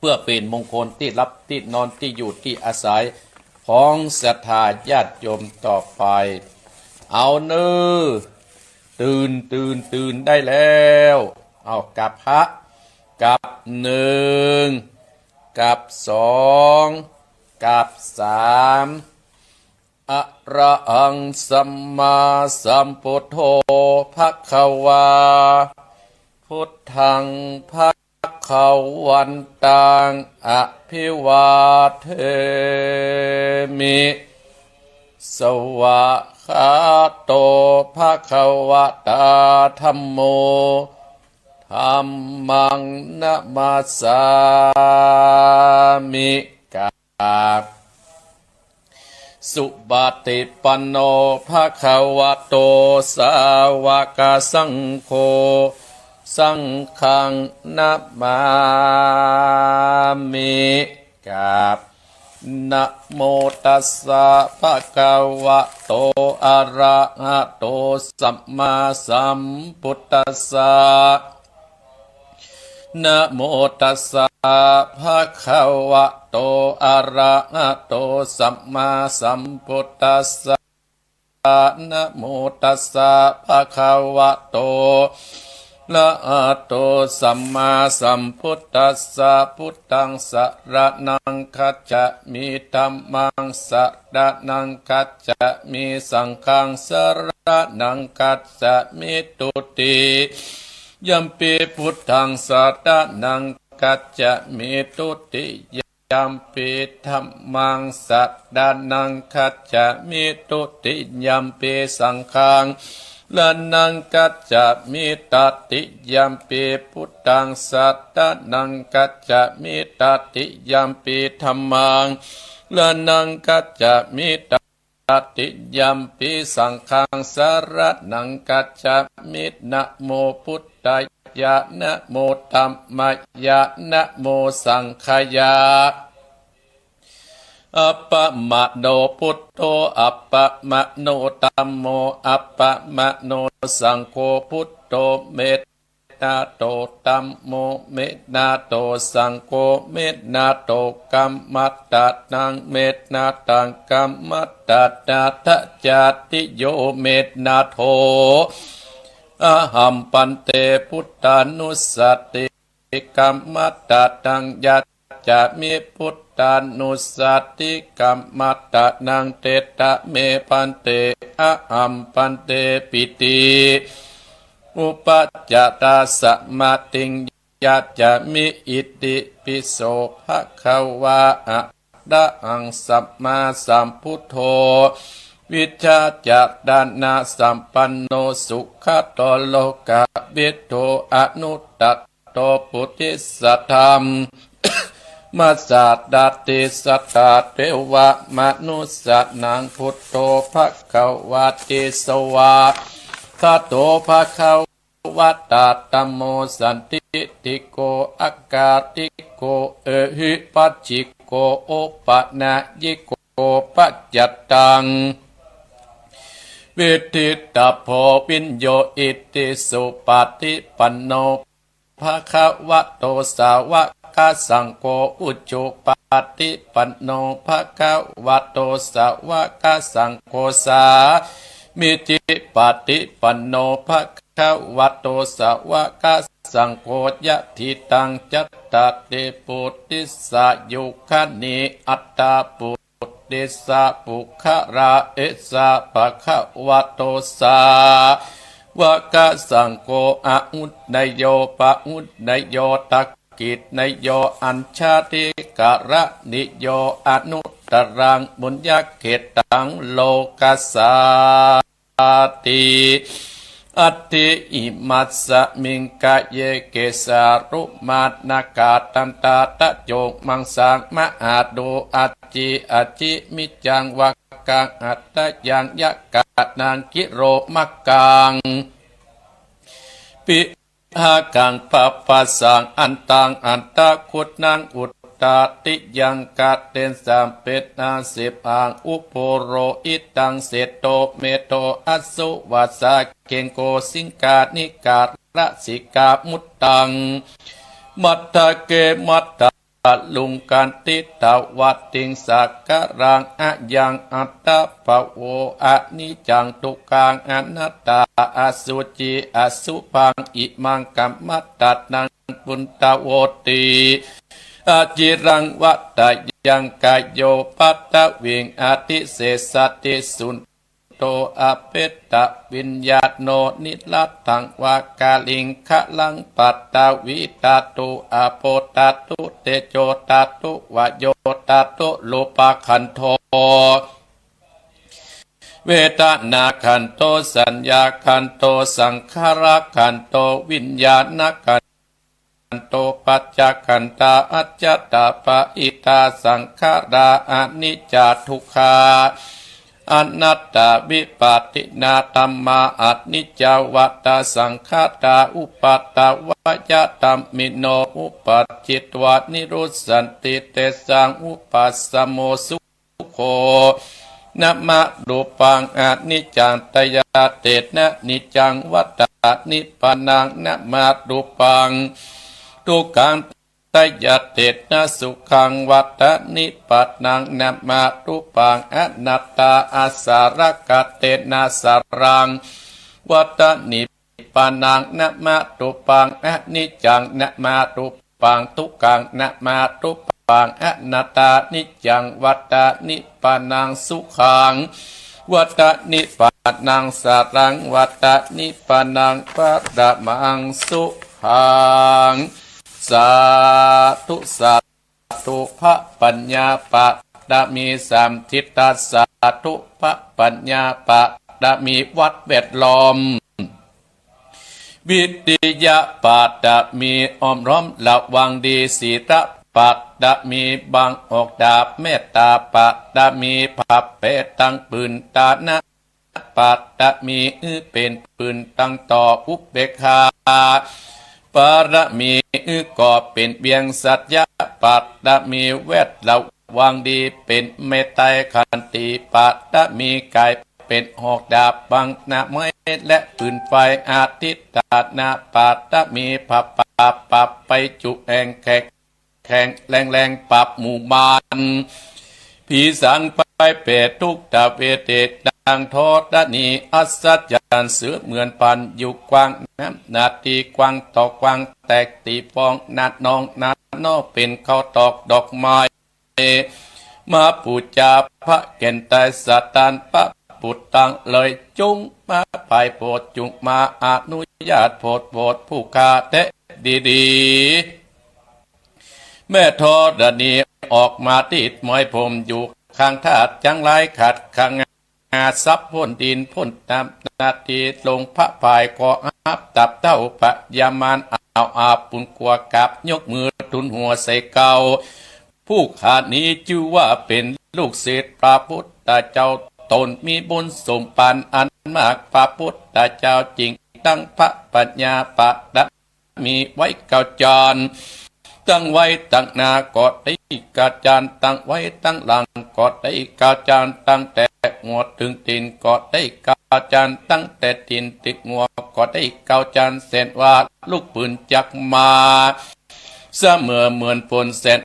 เพื่อเป็นมงคลที่รับที่นอนที่อยู่ที่อาศัยของศรัทธาญาติโยมต่อไปเอาเนื้อตื่นได้แล้วเอากับพระกับหนึ่งกับสองกับสามอะระหังสัมมาสัมพุทโธภควาพุทธังภวันตังอภิวาเทมิสวะคาโตภควตาธัมโมธัมมังนะมาสามิกาสุปฏิปันโนภควโตสาวกสังโฆสังฆังนะมามิกาบนะโมตัสสะภะคะวะโตอะระหะโตสัมมาสัมพุทธัสสะนะโมตัสสะภะคะวะโตอะระหะโตสัมมาสัมพุทธัสสะนะโมตัสสะภะคะวะโตละอะโตสัมมาสัมพุทธัสสะพุทธังสรณังคัจฉามิธัมมังสรณังคัจฉามิสังฆังสรณังคัจฉามิตุติยัมปิพุทธังสรณังคัจฉามิตุติยัมปิธัมมังสรณังคัจฉามิตุติยัมปิสังฆังละนังกัจจมิตติยัมปิพุทธังสัตตนังกัจจมิตติยัมปิธัมมังละนังกัจจมิตติยัมปิสังฆังสรณังกัจจมินะโมพุทธายะนะโมธัมมายะนะโมสังฆายะอัปปะมะโนพุทโธอัปปะมะโนธัมโมอัปปะมะโนสังโฆพุทโธเมตตาโตธัมโมเมตตาโตสังโฆเมตตาโตกัมมัตตานังเมตตาตังกัมมัตตานาทัจจติโยเมตตาโทอะหัมปันเตพุทธานุสติกัมมัตตานังยัจจะมิพุทธานุสติกัมมัตตานังเตตะเมปันเตอะหัมปันเตปิติอุปัจจตาสมาติงยัจจะมิอิติปิโสภควาอะระหังสัมมาสัมพุทโธวิชาจักดานาสัมปันโนสุขโตโลกะวิโตอนุตตโตปุติสัตถัมมัสสะดาติสัตตาเทวะมนุสสะนังพุทโธภควาติสวะคาโตภควตาธัมโมสันติติโกอากาติโกเอหิปัจจิโกโอปะนะยิโกปัจจัตตังวิทิตาโพวิญโยอิติสุปฏิปันโนภควโตสาวกสังโฆอุจจุปฏิปันโนภควโตสาวกสังโฆสามิจิปฏิปันโนภควโตสาวกสังโฆยะทิตังจัตตติปุติสายุคณิอัตตาปุติสาปุขราเอสาภควโตสาวกสังโฆอะอุตนโยปะอุตนโยตักกิจนโยอัญชาติกะระนิโยอนุตรังบุญญเขตังโลกัสสาติอัตติอิมัสสมิงกะเยเกสารุมาตนากาตันตาตะโจกมังสังมะอาโดอัจจิมิจังวักกังอัตตะยังยะกะนางกิโรมักกังปิหากังปะปัสสังอันตังอันตะขุดนางอุตตาติยังกัดเตนสามเป็ดนาสิบอ่างอุปโภโรอิตังเสโตเมโตอัสสุวัสสะเกงโกสิงกานิการะสิกามุตตังมัตตะเกมัตต ลุงกันติตาวัดติงสักการังอะยังอัตตะภะโวอะนิจังทุกขังอนัตตาอสุจิอสุภังอิมังกัมมัตตันังปุณตโวติอจิรังวัตตยังกายโยปัตตะวิงอติเสสติสุนโตอเปตตะวิญญาโนนิลัตถังวากาลิงคะลังปัตตาวิตาตุอาโปตาตุเตโจตาตุวโยตาตุโลปะคันโทเวทนาคันโตสัญญาคันโตสังขารคันโตวิญญาณคันโตปัจจคันตาอัจจตาปะอิตาสังขาราอนิจจทุกขาอนัตตาวิปัสสินาธัมมาอนิจจวัตตสังขาราอุปัตตวยตัมมิโนอุปัจจิตวานิรุสสันติเตสังอุปัสสโมสุโขนะมะรูปังอนิจจังตยาเตนะนิจจังวัตตานิพพานังนะมะรูปังทุกขังตยาเตนะสุขังวัตตานิพพานังนะมะรูปังอนัตตาอาสารกเตนะสารังวัตตานิพพานังนะมะรูปังอนิจจังนะมะรูปังทุกขังนะมะรูปังอนัตตานิจจังวัตตานิพพานังสุขังวัตตานิพพานังสารังวัตตานิพพานังปัตตมังสุขังสาธุสาธุพระปัญญาปะดามีสามทิฏฐสสาธุพระปัญญาปะดามีวัดแวดล้อมวิทยาปะดามีอ้อมร้อมระวังดีศีลปัตตะมีบางออกดาบเมตตาปัตตะมีผับเปตังปืนตานะปัตตะมีเป็นปืนตั้งต่ออุเบกขาปารมีก็เป็นเบียงสัจจะปัตตะมีเวทระวังดีเป็นเมตไตรขันติปัตตะมีกายเป็นหอกดาบบังนาไม้และปืนไฟอาทิตตานาปัตตะมีผับปับไปจุแองแขกแข่งแรงปรับหมู่บ้านผีสังไปเปรตทุกตาเวเตดังโทษนีอัศจรรย์เสือเหมือนปันอยู่กว้างน้ำนาทีกว้างต่อกว้างแตกตีฟองนาดนองนาดนอเป็นข้าวตอกดอกไม้มาปูจาพระเก่นไตสัตตันปะปุตตังเลยจุงมาไปโปรดจุงมาอนุญาตโปรดผู้คาเตะดีแม่ทอดนีออกมาติดมอยผมอยู่ข้างธาตุจังไรขัดข้างอาซับพ่นดินพ่นน้ำนาทีลงพระภายก็อับตับเต้าปะยามานเอาอาปุนกลัวกับยกมือทุนหัวใส่เก่าผู้ขาดนี้ชื่อว่าเป็นลูกศิษย์พระพุทธเจ้าตนมีบุญสมปันอันมากพระพุทธเจ้าจริงตั้งพระปัญญาปะดะมีไว้เก่าจรตั้งไว้ตั้งหน้ากอดได้กาจานตั้งไว้ตั้งหลังกอดได้กาจานตั้งแต่หัวถึงตีนกอดได้กาจานตั้งแต่ตีนติดหัวกอดได้กาจานเสนว่าลูกปืนจักมาเสมอเหมือนฝนเสน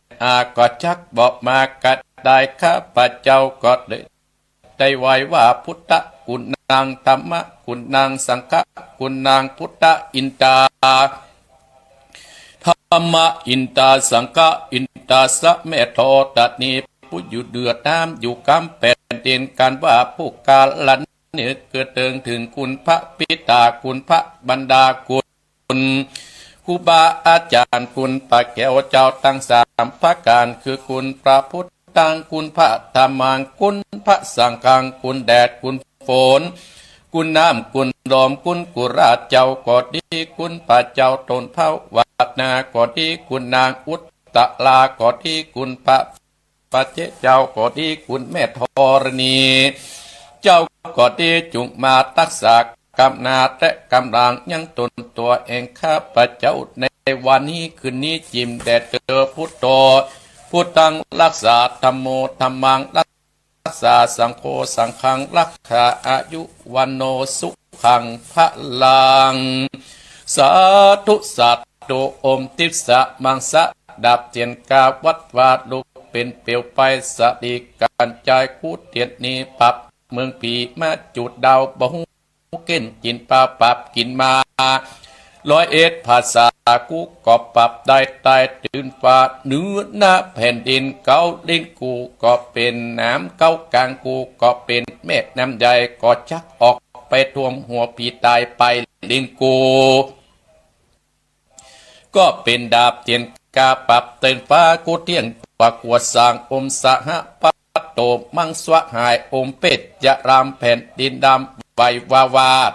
ก็ชักบอกมากัดได้ข้าพเจ้าก็ได้ไว้ว่าพุทธคุณนางธรรมะคุณนางสังฆคุณนางพุทธอินตาธรรมะอินตาสังฆอินตาสะเมโทตัดนี้ผู้อยู่เดือดน้ำอยู่กำแผ่นดินกันว่าผู้กาลันเนื้อเกิดเติงถึงคุณพระปิตาคุณพระบรรดาคุณครูบาอาจารย์คุณพระแก้วเจ้าตั้งสามพระการคือคุณพระพุทธังคุณพระธรรมังคุณพระสังฆังคุณแดดคุณฝนคุณน้ำคุณลมคุณกุราชเจ้าก็ดีคุณพระเจ้าตนเผาวัดนาก็ดีคุณนางอุตตะลาก็ดีคุณพระปัจเจเจ้าก็ดีคุณแม่ธรณีเจ้าก็ดีจุงมาตักษากำนาและกำลังยังตนตัวเองข้าพระเจ้าในวันนี้คืนนี้จิมแดดเจอพุทโธพุทธังรักษาธัมโมธัมมังรักษาสังโฆสังฆังรักษาอายุวันโนสุขังพระลังสาธุสัตตุอมติสสะมังสะ ดับเทียนกาวัดวาดลุกเป็นเปลวไฟสติการใจคูดเทียนนี้ปับเมืองปีมาจุดดาวบ่หูเก้นกินปลาปับกินมา101ภาษากูก็ปรับได้ใต้ตื่นฟ้าเนื้อหน้าแผ่นดินเก้าดินกูก็เป็นน้ำเก้ากลางกูก็เป็นเม็ดน้ำใหญ่ก็ชักออกไปท่วมหัวผีตายไปลิงกูก็เป็นดาบเทียนกาปรับเตือนฟ้ากูเที่ยงปากวดสร้างอมสหปัตโตมังสวะหายอมเป็ดยะรามแผ่นดินดำใบวาวาด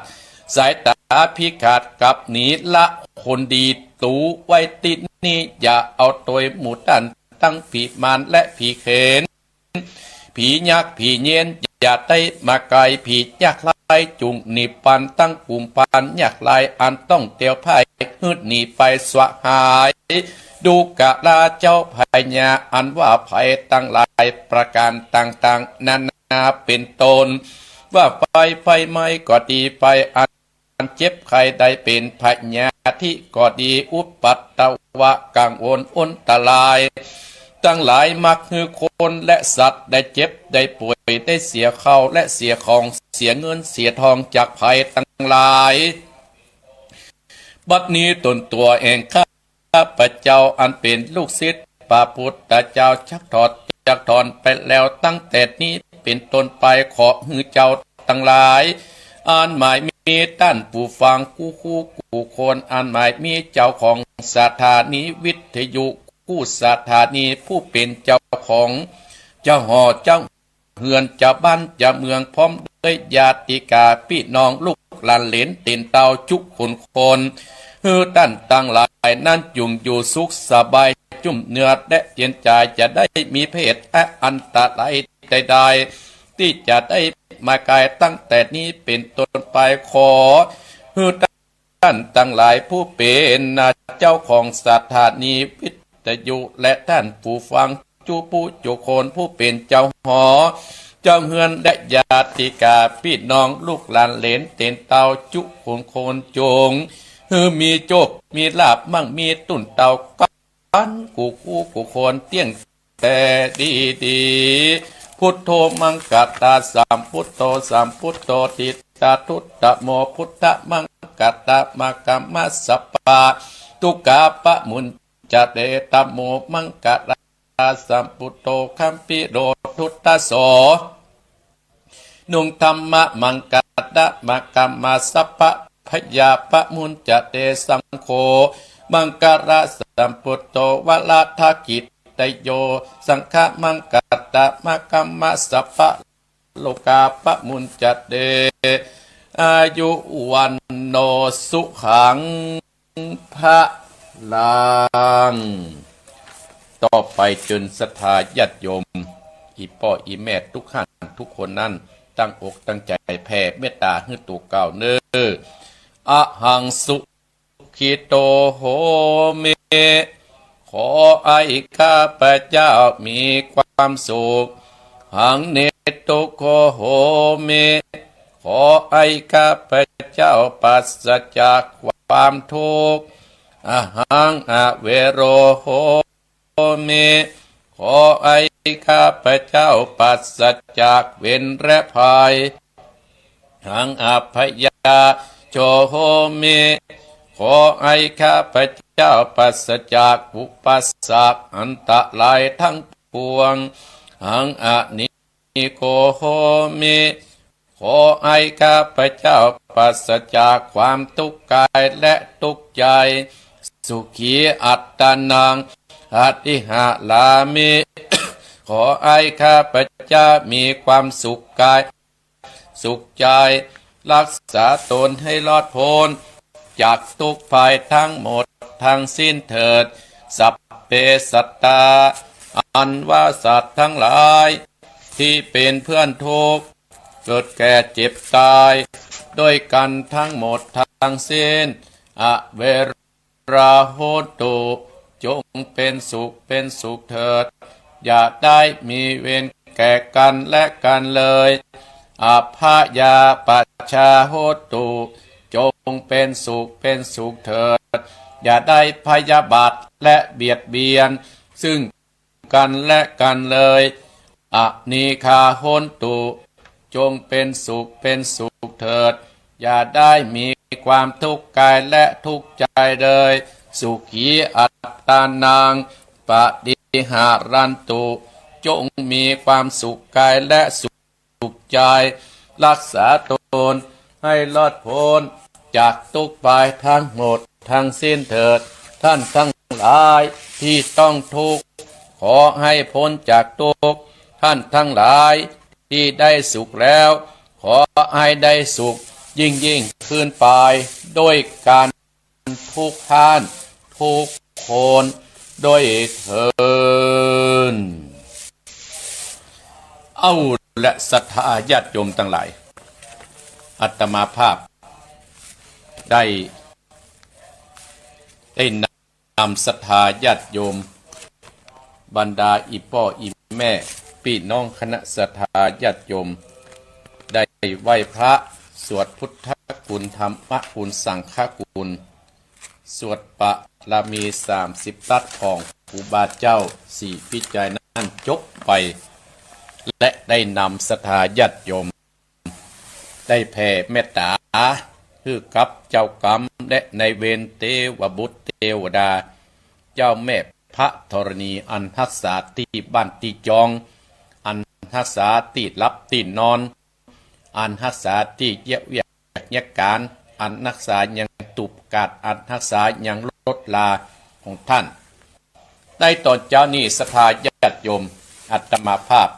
สายตาพิขาดกับหนีละคนดีตูไว้ติดนี้อย่าเอาตัวหมูตันตั้งผีมารและผีเขนผียักษ์ผีเย็นอย่าได้มาไกลผียักษ์ลายจุงหนีปันตั้งกลุ่มปันยักษ์ลายอันต้องเตียวไพ่หืดหนีไปสวะหายดูกะลาเจ้าพญาอันว่าภัยตั้งหลายประการต่างๆนานาเป็นตนว่าไฟไหม้ก็ดีไฟอันเจ็บใครได้เป็นพญาที่ก็ดีอุปัตตวะกังวลอ้นตรายตั้งหลายมักคือคนและสัตว์ได้เจ็บได้ป่วยได้เสียเข้าและเสียของเสียเงินเสียทองจากภัยตั้งหลายบัดนี้ตนตัวเองข้าพเจ้าอันเป็นลูกศิษย์พระพุทธเจ้าชักถอนไปแล้วตั้งแต่นี้เป็นต้นไปขอหือเจ้าตั้งหลายอ่านหมายมีท่านผู้ฟังกู้คนอ่านหมายมีเจ้าของสถานีวิทยุกู้สถานีผู้เป็นเจ้าของเจ้าหอเจ้าเฮือนเจ้าบ้านเจ้าเมืองพร้อมด้วยญาติกาพี่น้องลูกหลานเหลนตินเตาจุกคนท่านตั้งหลายนั้นจุงอยู่สุขสบายจุ่มเนื้อและเย็นใจจะได้มีเพศอันตรายใดๆที่จะได้มากายตั้งแต่นี้เป็นต้นไปขอท่านตั้งหลายผู้เป็นเจ้าของสถานีวิทยุและท่านผู้ฟังจุคนผู้เป็นเจ้าหอเจ้าเฮือนและญาติกาพี่น้องลูกหลานเหลนเต็นเตาจุคนจงมีโจกมีลาบมั่งมีตุ่นเตากันกูคนเตี้ยงแต่ดีพุทโธมังกัตตาสามพุทโธติตาทุตตะโมพุทธมังกัตตะมะกัมมัสสปะตุกาปะมุนจะเดตโมมังกัตตาสัมพุทโธคัมปิโรทุตตะโสนุงธรรมะมังกัตตะมะกัมมัสสปะพยาปะมุนจะเตสังโฆมังการะสัมพุทโธวลาทกิตตโยสังฆมังกัตตะมะกัมมัสสปะโลกาปะมุนจะเตอายุวันโนสุขังพระลังต่อไปจนศรัทธาญาติโยมอีพ่ออีแม่ทุกท่านทุกคนนั้นตั้งอกตั้งใจแผ่เมตตาให้ตัวเก่าเน้ออะหังสุขิโตโหเมขอให้ข้าพเจ้ามีความสุขหังเนโตโคโหเมขอให้ข้าพเจ้าปราศจากความทุกข์อะหังอเวโรโหเมขอให้ข้าพเจ้าปราศจากเวรและภัยหังอภยาโชโหเมขอให้ข้าพเจ้าปราศจากอุปสรรคอันตรายทั้งปวงหังอนิโกโหเมขอให้ข้าพเจ้าปราศจากความทุกข์กายและทุกข์ใจสุขีอัตตานังอติหะลามิ ขอให้ข้าพเจ้ามีความสุขกายสุขใจรักษาตนให้รอดพ้นจากทุกข์ภัยทั้งหมดทั้งสิ้นเถิดสัพเพสัตตาอันว่าสัตว์ทั้งหลายที่เป็นเพื่อนทุกข์เกิดแก่เจ็บตายด้วยกันทั้งหมดทั้งสิ้นอเวราโหตุจงเป็นสุขเถิดอย่าได้มีเวรแก่กันและกันเลยอภยาปัชชาโหตุจงเป็นสุขเถิด อย่าได้พยาบาทและเบียดเบียนซึ่งกันและกันเลยอนีคาโหนตุจงเป็นสุขเถิดอย่าได้มีความทุกข์กายและทุกข์ใจเลยสุขีอัตตานังปฏิหารันตุจงมีความสุขกายและสุขใจรักษาตนให้รอดพ้นจากทุกข์ภัยทั้งหมดทั้งสิ้นเถิดท่านทั้งหลายที่ต้องทุกข์ขอให้พ้นจากทุกข์ท่านทั้งหลายที่ได้สุขแล้วขอให้ได้สุขยิ่งขึ้นไปด้วยการทุกท่านทุกคนด้วยเถิดเอาและศรัทธาญาติโยมทั้งหลายอาตมาภาพได้นำศรัทธาญาติโยมบรรดาอีพ่ออีแม่พี่น้องคณะศรัทธาญาติโยมได้ไหว้พระสวดพุทธคุณธรรมคุณสังฆคุณสวดปะละมี30 รัตของครูบาเจ้า4พิจัยนั้นจบไปและได้นำศรัทธาญาติโยมได้แผ่เมตตาคือกับเจ้ากรรมและในเวรเทวบุตรเทวดาเจ้าแม่พระธรณีอันทักษาที่บ้านที่จองอันทักษาที่รับที่นอนอันทักษาที่เยี่ยวยากการอันทักษายังตุบกาดอันทักษายังลดลาของท่านได้ตอนเจ้านี้ศรัทธาญาติโยมอาตมาภาพ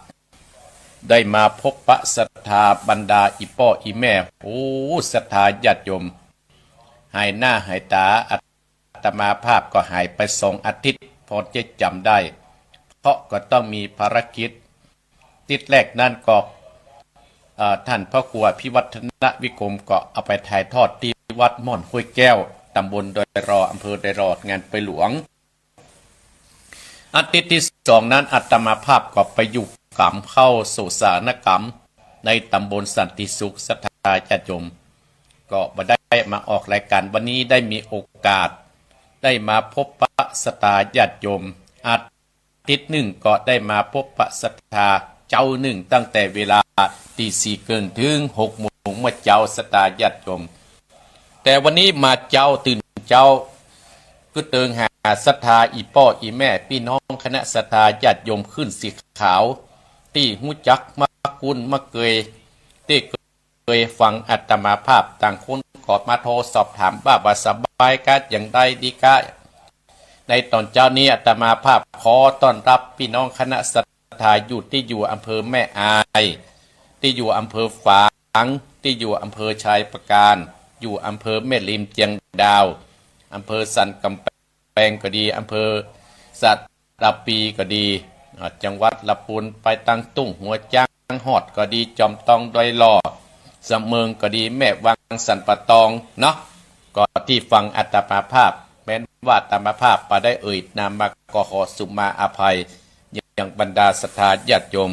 ได้มาพบปะศรัทธาบรรดาอีพ่ออีแม่โอ้ศรัทธาญาติโยมหายหน้าหายตาอาตมาภาพก็หายไป2 อาทิตย์พอจะจำได้เพราะก็ต้องมีภารกิจติดแรกนั่นก็ท่านพระครูพิวัฒนวิกรมก็เอาไปถ่ายทอดที่วัดม่อนห้วยแก้วตำบลดอยรออำเภอดอยรองานไปหลวงอาทิตย์ที่2นั้นอาตมาภาพก็ไปอยู่กรรมเข้าสู่สานกรรมในตำบลสันติสุขศรัทธาญาติโยมก็มาได้มาออกรายการวันนี้ได้มีโอกาสได้มาพบปะศรัทธาญาติโยมอาทิตย์1ก็ได้มาพบปะศรัทธาเจ้า1ตั้งแต่เวลาตี4เกินถึง6 โมงมาเจ้าศรัทธาญาติโยมแต่วันนี้มาเจ้าตื่นเจ้าก็เติงหาศรัทธาอีพ่ออีแม่พี่น้องคณะศรัทธาญาติโยมขึ้นสีขาวที่หูจักมากุลมาเกยที่เคยฟังอาตมาภาพต่างคนกอดมาโทรสอบถามว่าสบายกะอย่างใดดีกะในตอนเจ้านี้อาตมาภาพขอต้อนรับพี่น้องคณะศรัทธาอยู่อำเภอแม่อายที่อยู่อำเภอฝางที่อยู่อำเภอชายประการอยู่อำเภอแม่ริมเจียงดาวอำเภอสันกำแพงก็ดีอำเภอสัตตปีก็ดีจังหวัดลำพูนไปตั้งตุ้งหัวจ้างหอดก็ดีจอมตองดอยหล่อสำเมืองก็ดีแม่วังสันปะตองเนาะก็ที่ฟังอาตมาภาพแม้นว่าอาตมาภาพไปได้เอ่ยนามมาก็ขอสุมาอภัยอย่างบรรดาศรัทธาญาติโยม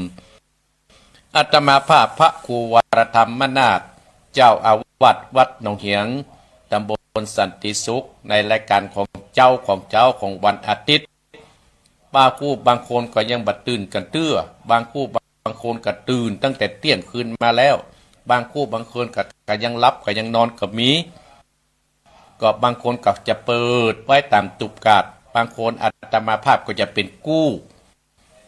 อาตมาภาพพระครูวรธรรมนาถเจ้าอาวาสวัดหนองเหียงตำบลสันติสุขในรายการของเจ้าของวันอาทิตย์บางคนก็ยังบัดตื่นกันเตื้อบางคนก็ตื่นตั้งแต่เที่ยงคืนมาแล้วบางคนก็ยังรับก็ยังนอนก็มีก็บางคนก็จะเปิดไว้ตามตุบกาดบางคนอาตมาภาพก็จะเป็นกู้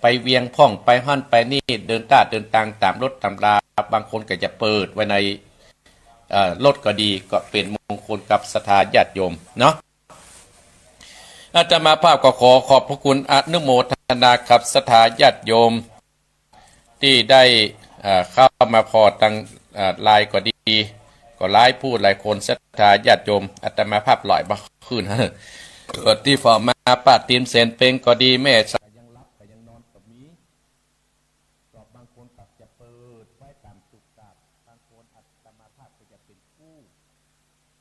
ไปเวียงพ่องไปหั่นไปนี่เดินทางตามรถตามราบางคนก็จะเปิดไว้ในรถก็ดีก็เป็นมงคลกับศรัทธาญาติโยมเนาะอาตมาภาพก็ขอขอบพระคุณอนุโมทนากับศรัทธาญาติโยมที่ได้เข้ามาพอตั้งลายก็ดีก็หลายผู้หลายคนศรัทธาญาติโยมอาตมาภาพลอยมาขึ้นที่ฝ่ามาป้าตีนเซนเป็งก็ดีแม่ยังรับก็ยังนอนก็มีก็บางคนก็จะเปิดไว้ตามตุกตาบางคนอาตมาภาพก็จะเป็นผู้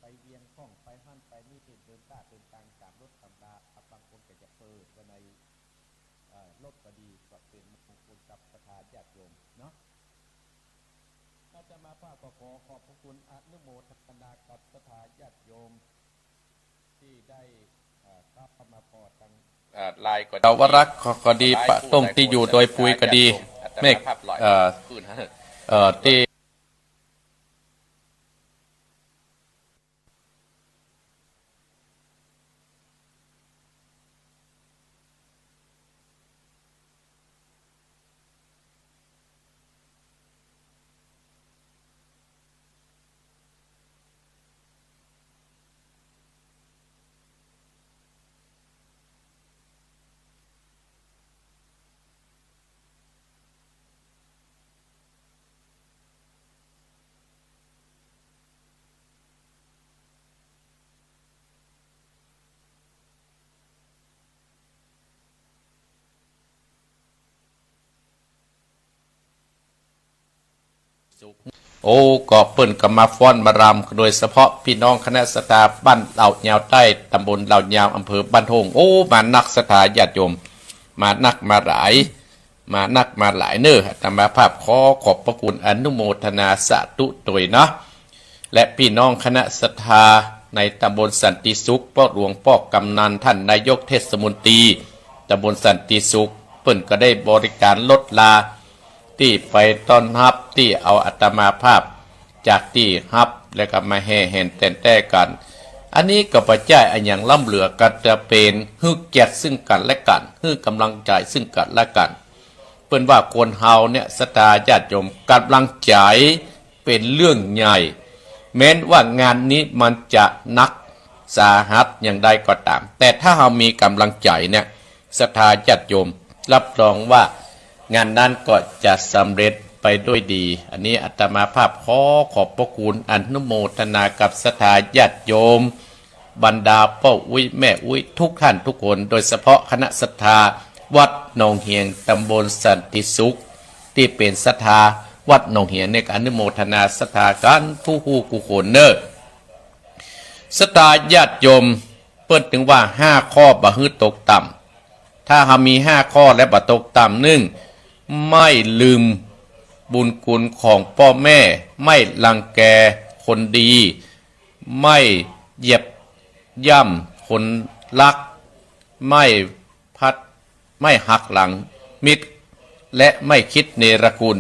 ไปเวียงข้องไปหั่นไปนี่เดินทางตามรถตามราบางคนก็จะเปิดไว้ในรถก็ดีก็เป็นมงคลกับศรัทธาญาติโยมเนาะอาตมาภาพก็ขอขอบพระคุณอนุโมทนากับศรัทธาญาติโยม ลายก็วรักก็ดีปะต้งที่อยู่โดยปุยก็ดีเมฆที่โอ้ก็เปิ่นกับมาฟ้อนมารำโดยเฉพาะพี่น้องคณะสตาบ้านเหล่ายาวใต้ตำบลเหล่ายาวอำเภอบ้านทงโอ้มานักสถาญาติโยมมานักมาหลายเน้อธรรมภาพขอขอบพระคุณอนุโมทนาสาธุโดยเนาะและพี่น้องคณะสถาในตำบลสันติสุขพ่อหลวงพ่อกำนันท่านนายกเทศมนตรีตำบลสันติสุขเปิ่นก็ได้บริการลดลาที่ไปต้อนรับที่เอาอัตมาภาพจากที่ฮับแล้วก็มาแห่แห่นแต่กันอันนี้ก็ปัจจัยอันอย่างล้ำเหลือก็จะเป็นฮึกแก่ซึ่งกันและกันฮึกกำลังใจซึ่งกันและกันเปิ้นว่าคนเฮาเนี่ยศรัทธาญาติโยมกำลังใจเป็นเรื่องใหญ่แม้นว่างานนี้มันจะนักสาหัสอย่างใดก็ตามแต่ถ้าเรามีกำลังใจเนี่ยศรัทธาญาติโยมรับรองว่างานนั้นก็จะสำเร็จไปด้วยดีอันนี้อาตมาภาพขอขอบพระคุณอนุโมทนากับศรัทธาญาติโยมบรรดาพ่ออุ้ยแม่อุ้ยทุกท่านทุกคนโดยเฉพาะคณะศรัทธาวัดหนองเฮียงตำบลสันติสุขที่เป็นศรัทธาวัดหนองเฮียงในการอนุโมทนาศรัทธากันผู้กุศลเนอศรัทธาญาติโยมเปิ้นถึงว่า5ข้อบะฮื้อตกต่ำถ้าหามี5ข้อและบะตกต่ำ1ไม่ลืมบุญคุณของพ่อแม่ไม่รังแกคนดีไม่เหยียบย่ำคนรักไม่หักหลังมิตรและไม่คิดเนรคุณ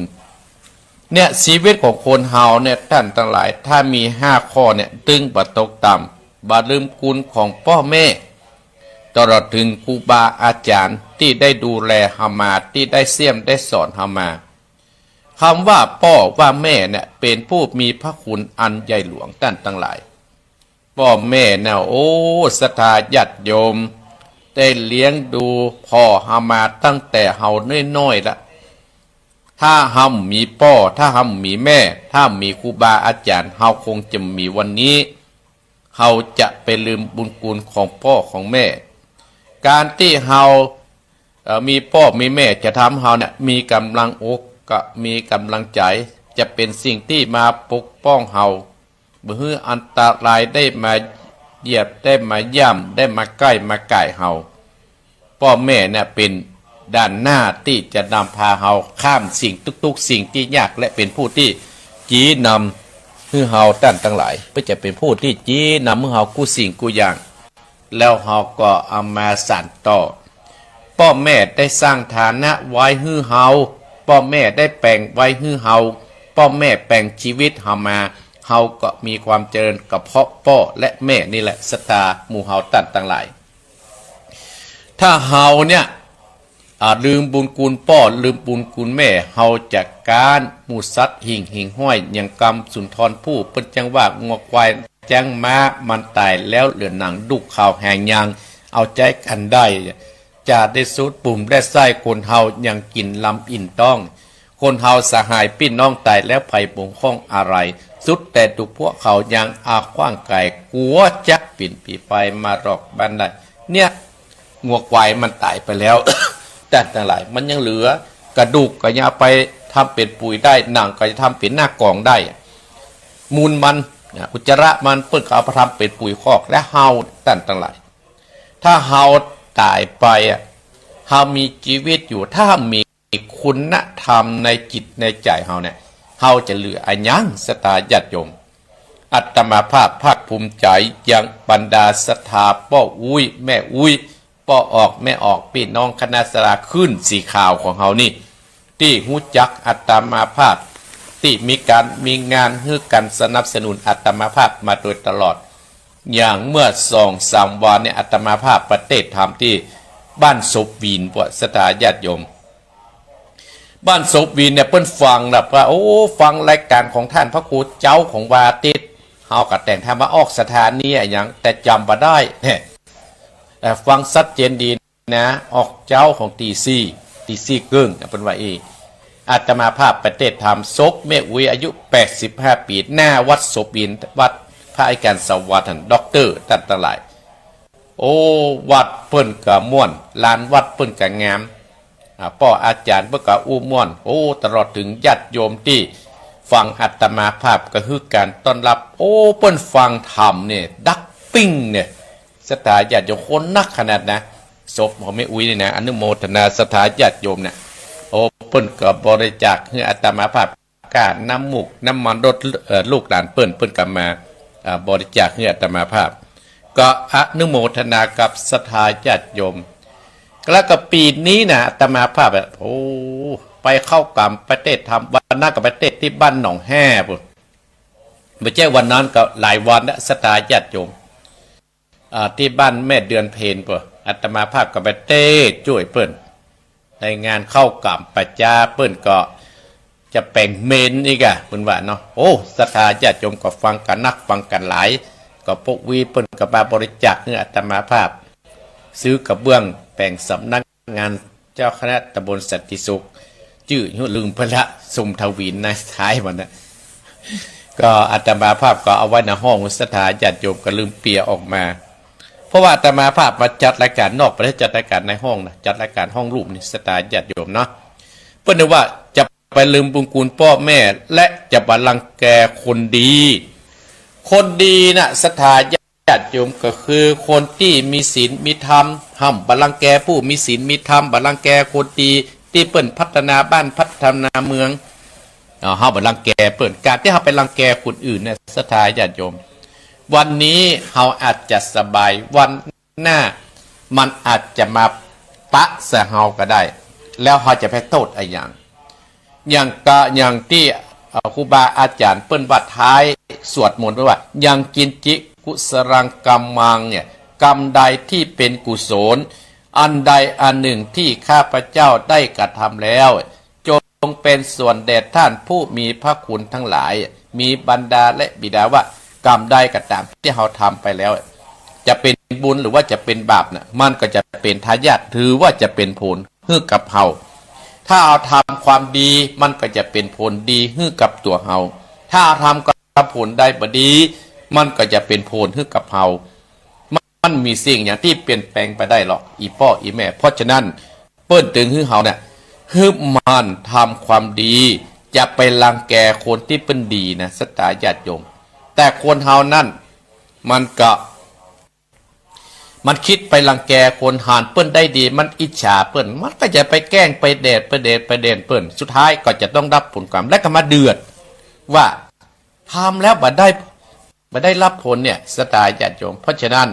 เนี่ยชีวิตของคนเฮาเนี่ยท่านทั้งหลายถ้ามี5ข้อเนี่ยตึงบ่ตกต่ำบ่ลืมคุณของพ่อแม่ตลอดถึงครูบาอาจารย์ที่ได้ดูแลเฮามาที่ได้เสี่ยมได้สอนเฮามาคำว่าพ่อว่าแม่เนี่ยเป็นผู้มีพระคุณอันใหญ่หลวงท่านทั้งหลายพ่อแม่เนี่ยโอ้ศรัทธาญาติโยมได้เลี้ยงดูพ่อเฮามาตั้งแต่เฮาน้อยๆละถ้าเฮามีพ่อถ้าเฮามีแม่ถ้ามีครูบาอาจารย์เฮาคงจะมีวันนี้เฮาจะไปลืมบุญคุณของพ่อของแม่การที่เฮามีพ่อมีแม่จะทำเฮาเนี่ยมีกำลังอกก็มีกำลังใจจะเป็นสิ่งที่มาปกป้องเฮาเมื่ออันตรายได้มาเหยียบได้มาย่ำได้มาใกล้มาไก่เฮาพ่อแม่เนี่ยเป็นด้านหน้าที่จะนำพาเฮาข้ามสิ่งทุกๆสิ่งที่ยากและเป็นผู้ที่จี้นำเมื่อเฮาท่านทั้งหลายเพื่อจะเป็นผู้ที่จี้นำเมื่อเฮากู้สิ่งกู้อย่างแล้วเฮาก็เอามาสานต่อพ่อแม่ได้สร้างฐานะไว้ให้เฮาพ่อแม่ได้แปลงไว้ให้เฮาพ่อแม่แปลงชีวิตเฮามาเฮาก็มีความเจริญกับเพราะพ่อและแม่นี่แหละศรัทธาหมู่เฮาตั้นทั้งหลายถ้าเฮาเนี่ยลืมบุญคุณพ่อลืมบุญคุณแม่เฮาจากการหมู่สัตว์หิ่งห้อยอย่างกรรมสุนทรผู้เปิ้นจังว่างวควายจังม้ามันตายแล้วเหลือหนังดุกข่าวแหงยางเอาใจกันได้จะได้สุดปุ่มได้ไส้คนเฮายังกินลำอิ่นต้องคนเฮาสหายพี่น้องตายแล้วไผ่ปงข้องอะไรสุดแต่ตุกพวกเขายังอาขว้างไก่กลัวจักปิ่นปีไปมาหลอกบ้านได้เนี่ยงัวควายมันตายไปแล้ว แต่ทั้งหลายมันยังเหลือกระดูกก็ยังไปทำเป็นปุ๋ยได้หนังก็จะทำเป็นหน้ากองได้มูลมันอุจจาระมันเปิ้นก็เอาไปทำเป็นปุ๋ยคอกและเฮาตั้นทั้งหลายถ้าเฮาตายไปเฮามีชีวิตอยู่ถ้ามีคุณธรรมในจิตในใจเฮาเนี่ยเฮาจะเหลืออันยังสตาญาติโยม อัตมาภาพภาคภูมิใจยังบรรดาศรัทธาป้ออุ้ยแม่อุ้ยป้อออกแม่ออกพี่น้องคณะสลาขึ้นสีขาวของเฮานี่ที่หูจักอัตมาภาพที่มีงานให้กันสนับสนุนอัตมาภาพมาโดยตลอดอย่างเมื่อ2-3 วันเนี่ยอัตมาภาพประเทศทำที่บ้านศพวีนพวกสถาญาติโยมบ้านศพวีนเนี่ยเปิ้นฟังแบบว่าโอ้ฟังรายการของท่านพระครูเจ้าของวาติดเฮาก็แต่งทำมาออกสถานีอย่างแต่จำบ่ได้เนี่ยฟังชัดเจนดีนะออกเจ้าของตีซี่เกิ้งเป็นว่าอาตมาภาพประเทศทำศพแม่อุ้ยอายุ85 ปีหน้าวัดศพวีนวัดพระอาจารย์สวัสดิ์ด็อกเตอร์ตัดตะหลายโอ้วัดเปิ้นกะม่วนลานวัดเปิ้นกะงามป้ออาจารย์เปิ้นกะอู้ม่วนโอ้ตลอดถึงญาติโยมที่ฟังอาตมาภาพก็คือการต้อนรับโอ้เปิ้นฟังธรรมเนี่ยดักปิ้งเนี่ยสถาญาติโยมคนนักขนาดนะศพของแม่อุ้ยนี่นะอนุโมทนาสถาญาติโยมเนี่ยโอ้เปิ้นก็บริจาคให้อาตมาภาพกาน้ำมูกน้ำมันรถลูกหลานเปิ้นก็มาบริจาคให้อาตมาภาพก็อนุโมทนากับศรัทธาญาติโยมแล้วก็ปีนี้นะอาตมาภาพโอ้ไปเข้ากรรมประเทศทำวันนั้นกับประเทศที่บ้านหนองแห่ปุ๊บไม่ใช่วันนั้นก็หลายวันนะศรัทธาญาติโยมที่บ้านแม่เดือนเพนปุ๊บอาตมาภาพกับประเทศช่วยเปิ้นในงานเข้ากรรมประจาเปิ้นก็จะแป่งเมนอีกอะเปิ้นว่าเนาะโอ้ศรัทธาญาติโยมก็ฟังกันนักฟังกันหลายก็พวกวีเปิ้นก็มาบริจาคให้อาตมาภาพซื้อกระเบื้องแปลงสำนักงานเจ้าคณะตำบลสันติสุขชื่อลืมไปละสมทวินในท้ายมันนะก็อาตมาภาพก็เอาไว้ในห้องศรัทธาญาติโยมก็ลืมเปียออกมาเพราะว่าอาตมาภาพมาจัดรายการนอกประเทศจัดรายการในห้องนะจัดรายการห้องรูปนี่ศรัทธาญาติโยมเนาะเพื่อนว่าจะไปลืมบุญคุณพ่อแม่และจะบัลลังแกคนดีนะศรัทธาญาติโยมก็คือคนที่มีศีลมีธรรมห้ามบัลลังแกผู้มีศีลมีธรรมบัลลังแกคนดีที่เปิ้นพัฒนาบ้านพัฒนาเมืองเฮาบัลลังแกเปิ้นการที่เฮาไปรังแกคนอื่นเนี่ยศรัทธาญาติโยมวันนี้เฮาอาจจะสบายวันหน้ามันอาจจะมาปะใส่เฮาก็ได้แล้วเฮาจะไปโทษอะไรอย่างที่ครูบาอาจารย์เปิ้นวัดท้ายสวดมนต์ว่ายังกินจิกุสรังกัมมังเนี่ยกรรมใดที่เป็นกุศลอันใดอันหนึ่งที่ข้าพเจ้าได้กระทำแล้วจงเป็นส่วนแด่ท่านผู้มีพระคุณทั้งหลายมีบรรดาและบิดาว่ากรรมใดก็ตามที่เราทำไปแล้วจะเป็นบุญหรือว่าจะเป็นบาปน่ะมันก็จะเป็นทายาทถือว่าจะเป็นผลให้กับเฮาถ้าเอาทำความดีมันก็จะเป็นผลดีให้กับตัวเฮาถ้าทำกับผลได้บ่ดีมันก็จะเป็นผลให้กับเฮามันมีสิ่งอย่างที่เปลี่ยนแปลงไปได้หรอกอีพ่ออีแม่เพราะฉะนั้นเปิ้นถึงให้เฮาเนี่ยให้มันทำความดีจะไปรังแกคนที่เป็นดีนะศรัทธาญาติโยมแต่คนเฮานั่นมันคิดไปรังแกคนหานเปิ้นได้ดีมันอิจฉาเปิ้นมันก็จะไปแกล้งไปเดชเปิ้นสุดท้ายก็จะต้องรับผลกรรมและก็มาเดือดว่าทำแล้วบ่ได้รับผลเนี่ยศรัทธาญาติโยมเพราะฉะนั้น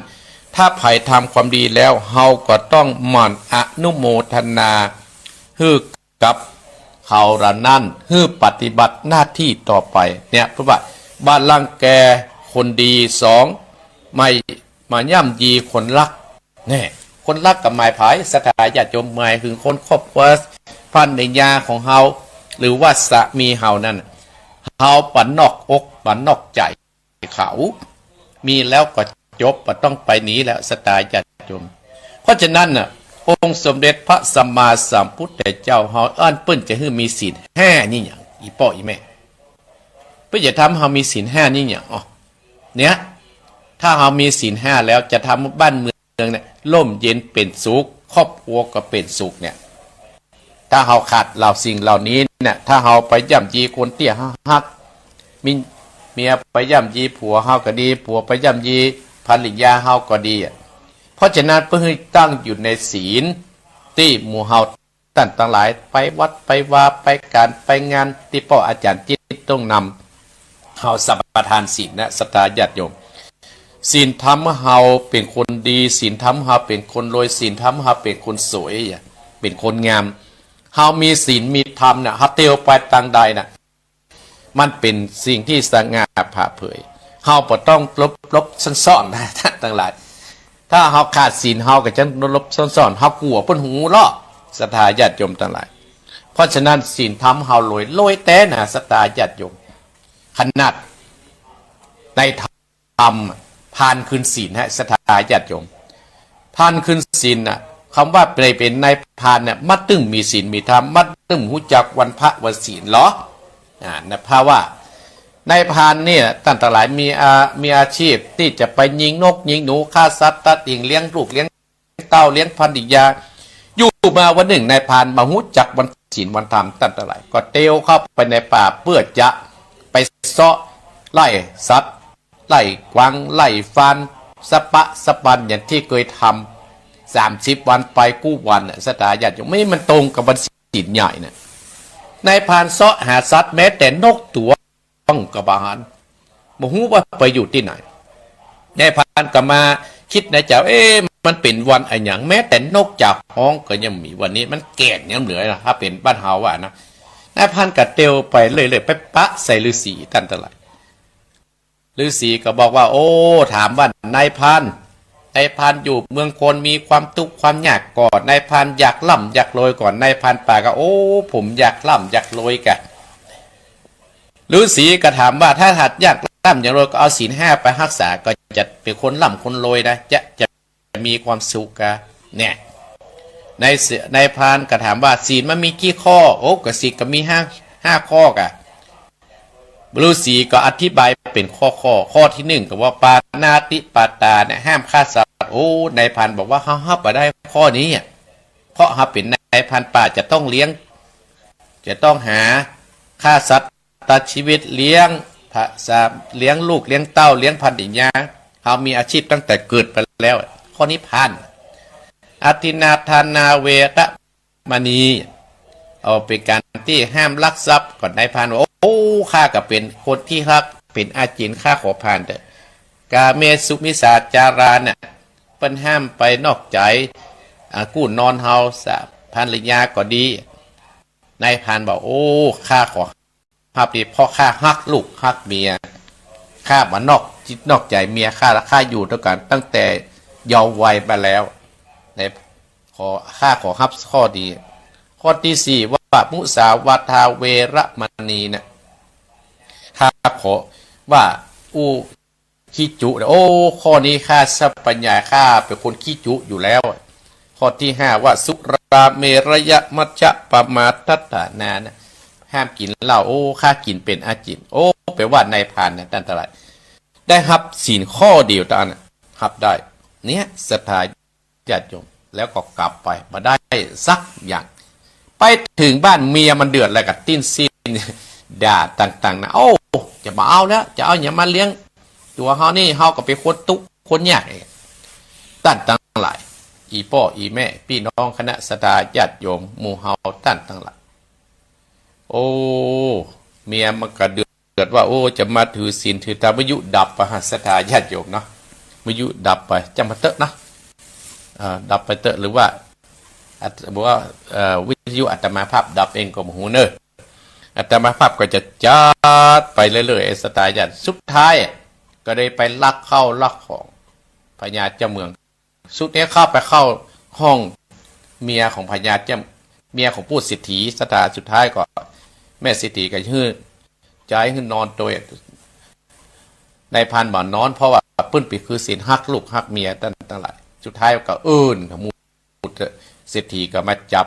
ถ้าไผ่ทำความดีแล้วเฮาก็ต้องหมั่นอนุโมทนาฮือกับเขาละนั่นฮือปฏิบัติหน้าที่ต่อไปเนี่ยเพราะว่าบ้านรังแกคนดี2ไม่มาย่ำยีคนรักเนี่ยคนรักกับหมายภายศรัทธาญาติโยมหมายถึงคนครอบครัวภรรยาของเฮาหรือว่าสามีเฮานั่นเฮาปันนอกอกปันนอกใจเขามีแล้วก็จบบ่ต้องไปหนีแล้วศรัทธาญาติโยมเพราะฉะนั้นน่ะองค์สมเด็จพระสัมมาสัมพุทธเจ้าเฮาเอิ้นเปิ้นจะให้มีศีล5นี่หยังอีพ่ออีแม่เพื่อจะทำเฮามีศีล5นี่หยังอ๋อเนี่ยถ้าเฮามีศีล5แล้วจะทำบ้านเมืองเนี่ยร่มเย็นเป็นสุขครอบครัวก็เป็นสุขเนี่ยถ้าเฮาขาดเหล่าสิ่งเหล่านี้เนี่ยถ้าเฮาไปย่ำยีคนเตี้ยฮักมีเมียไปย่ำยีผัวเฮาก็ดีผัวไปย่ำยีภรรยาเฮาก็ดีเพราะฉะนั้นเพื่อให้ตั้งอยู่ในศีลที่หมู่เฮาท่านทั้งหลายไปวัดไปวาไปการไปงานที่พ่ออาจารย์จิตต้องนำ เฮาสัมปทานศีลนะศรัทธาญาติโยมศีลทำให้เฮาเป็นคนดีศีลทำให้เฮาเป็นคนรวยศีลทำให้เฮาเป็นคนสวยเป็นคนงามเฮามีศีลมีธรรมน่ะเฮาเตียวไปทางใดน่ะมันเป็นสิ่งที่สง่าผ่าเผยเฮาบ่ต้องลบซ่อนๆนะท่านทั้งหลายถ้าเฮาขาดศีลเฮาก็จะลบซ่อนๆเฮากลัวเพิ่นหูล้อศรัทธาญาติโยมทั้งหลายเพราะฉะนั้นศีลธรรมเฮารวยแต่นะศรัทธาญาติโยมขนาดในธรรมผ่านคืนศีลฮะศรัทธาญาติโยมผ่านคืนศีลน่ะคำว่าเป็นในพานเนี่ยมัดตึงมีศีลมีธรรมมัดตึงหูจักวันพระวันศีลเหรอนะเพราะว่าในพานเนี่ยท่านทั้งหลายมีอาชีพที่จะไปยิงนกยิงหนูฆ่าสัตว์ตัดดิ่งเลี้ยงลูกเลี้ยงเต้าเลี้ยงพันธุ์ยาอยู่มาวันหนึ่งในพานมาหูจักวันศีลวันธรรมท่านทั้งหลายก็เตียวเข้าไปในป่าเพื่อจะไปเสาะไล่สัตว์ไล่กวางไล่ฟันสปันอย่างที่เคยทำ30 วันไปกู้วันสตาญาติโยมไม่มันตรงกับวันศีลใหญ่นะในพานเสาะหาสัตว์แม้แต่นกตัวต้องกบาลบ่ฮู้ว่าไปอยู่ที่ไหนในพานก็มาคิดในใจมันเป็นวันอะไรอย่างแม้แต่นกจากห้องก็ยังมีวันนี้มันแก่นยังเหลือนะถ้าเป็นบ้านเฮาว่านะนายพานก็เตียวไปเลยไปปะใส่ฤาษีท่านทั้งหลายฤาษีก็บอกว่าโอ้ถามว่านายพานอยู่เมืองคนมีความทุกข์ความยากก่อนนายพานอยากล่ำอยากรวยก่อนนายพานป่าก็โอ้ผมอยากล่ำอยากรวยกันฤาษีก็ถามว่าถ้าหัดอยากล่ำอยากรวยก็เอาศีล 5ไปรักษาก็จะเป็นคนล่ำคนรวยนะจะมีความสุขกันเนี่ยในพานก็ถามว่าศีลมันมีกี่ข้อโอ้ก็ศีลก็มีห้าข้อกะฤาษีก็อธิบายเป็นข้อที่1ก็ว่าปานาติปาตาเนี่ยห้ามฆ่าสัตว์โอ้นายพันบอกว่าเขาห้ามไปได้ข้อนี้เพราะเขาเป็นนายพันป่าจะต้องเลี้ยงจะต้องหาฆ่าสัตว์ตัดชีวิตเลี้ยงเลี้ยงลูกเลี้ยงเต้าเลี้ยงพันธุ์อย่างเงี้ยเขามีอาชีพตั้งแต่เกิดไปแล้วข้อนี้พันอธินาทานาเวรมณีเอาเป็นการที่ห้ามลักทรัพย์ก่อนนายพันโอ้ข้าก็เป็นคนที่ครับเป็นอาจินข้าขอผ่านเถอะกาเมสุมิสาจาราเนี่ยเป็นห้ามไปนอกใจกู้นอนเฮาภรรยาก็ดีนายพันบอกโอ้ข้าขอภาพดีพ่อข้าฮักลูกฮักเมียข้ามานอกจิตนอกใจเมียข้าอยู่ด้วยกันตั้งแต่เยาว์วัยมาแล้วในข้าขอฮับข้อดีข้อที่4ว่ามุสาวาทาเวรมณีเนี่ยข้าขอว่าขี้จุโอ้ข้อนี้ข้าสัพปัญญาข้าเป็นคนขี้จุอยู่แล้วข้อที่5ว่าสุราเมรยมัจจะปมาทัฏฐานานะห้ามกินเหล้าโอ้ข้ากินเป็นอาจินโอ้แปลว่านายพรานเนี่ยท่านทั้งหลายได้รับศีลข้อเดียวท่านรับได้เนี่ยศรัทธาญาติโยมแล้วก็กลับไปมาได้สักอย่างไปถึงบ้านเมียมันเดือดอะไรกับติ้นซีนด่าต่างๆนะโอ้จะมาเอาแล้วจะเอาอย่างมาเลี้ยงตัวเฮานี่เฮาก็เป็นคนตุกคนยากตั้งหลายอีพ่ออีแม่พี่น้องคณะศรัทธาญาติโยมหมู่เฮาตั้งหลายโอ้เมียมันก็เดือดว่าโอ้จะมาถือศีลถือธรรมยุดับประหัสถาญาติโยมเนาะมยุดับไปจำมาเตอะนะดับไปเตอะหรือว่าบอกว่าวิทยุอัตมาภาพดับเองก็มหูเนออัตมาภาพก็จะจัดไปเรื่อยๆสไตล์ญาติสุดท้ายก็ได้ไปลักของพญาเจ้าเมืองสุดนี้เข้าห้องเมียของพญาเจ้าเมียของผู้สิทธิสตาสุดท้ายก็แม่สิทธิก็ฮื้อใจฮื้อนอนโดยในพันบ่อนอนเพราะว่าปื้นปีคือศีลฮักลูกฮักเมียตั้งหลายสุดท้ายก็กับมูเศรษฐีก็มาจั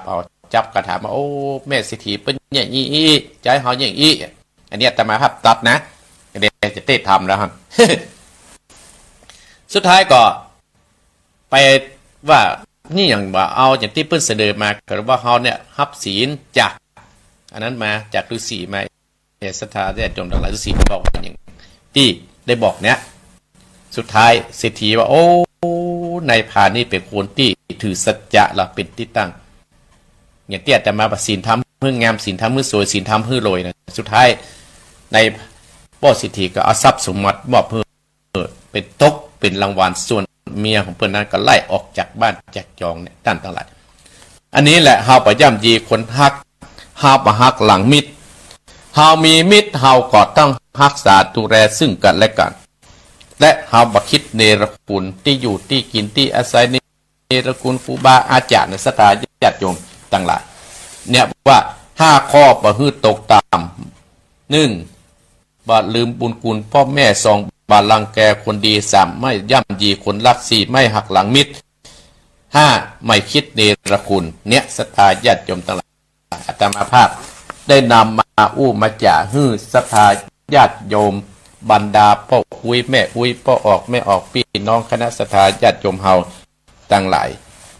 บกระถามว่าโอ้แม่เศรษฐีเป็นอย่างนี้ใจเขาอย่างนี้อันนี้แต่มาภาพตัดนะเดี๋ยวจะเต้ทำแล้วครับ สุดท้ายก็ไปว่านี่อย่างว่าเอาอย่างที่เพิ่นเสนอมาก็ว่าเขาเนี่ยฮับศีลจากอันนั้นมาจากฤาษีมาศรัทธาได้จมทั้งหลายฤาษีบอกว่าอย่างที่ได้บอกเนี้ยสุดท้ายเศรษฐีว่าโอ้นายพานี่เป็นคนที่ถือสัจจะละเป็นที่ตั้งอย่างที่อาจจะมาศีลทำเพื่องามศีลทำเพื่อสวยศีลทำเพื่อรวยนะสุดท้ายใน ป้อสิทธิก็เอาทรัพย์สมบัติมอบเพื่อเป็นตกเป็นรางวัลส่วนเมียของเพื่อนนั้นก็ไล่ออกจากบ้านจากจองเนี่ยด้านทั้งหลายอันนี้แหละเฮาประย่ำยีคนฮักเฮาประฮักหลังมิตรเฮามีมิตรเฮาก็ต้องรักษาดูแลซึ่งกันและกันและเฮาบักคิดเนรคุณที่อยู่ที่กินที่อาศัยเนรคุณครูบาอาจารย์ในศรัทธาญาติโยมทั้งหลายเนี่ยว่า5ข้อบ่ฮื้อตกตาม1บ่ลืมบุญคุณพ่อแม่2บ่รังแกคนดี3ไม่ย่ำยีคนรัก4ไม่หักหลังมิตร5ไม่คิดเนรคุณเนี่ยศรัทธาญาติโยมทั้งหลายอาตมาภาพได้นำมามาจ่าฮื้อศรัทธาญาติโยมบรรดาพ่ออุ้ยแม่อุ้ยพ่อออกแม่ออกพี่น้องคณะศรัทธาญาติโยมเฮาทั้งหลาย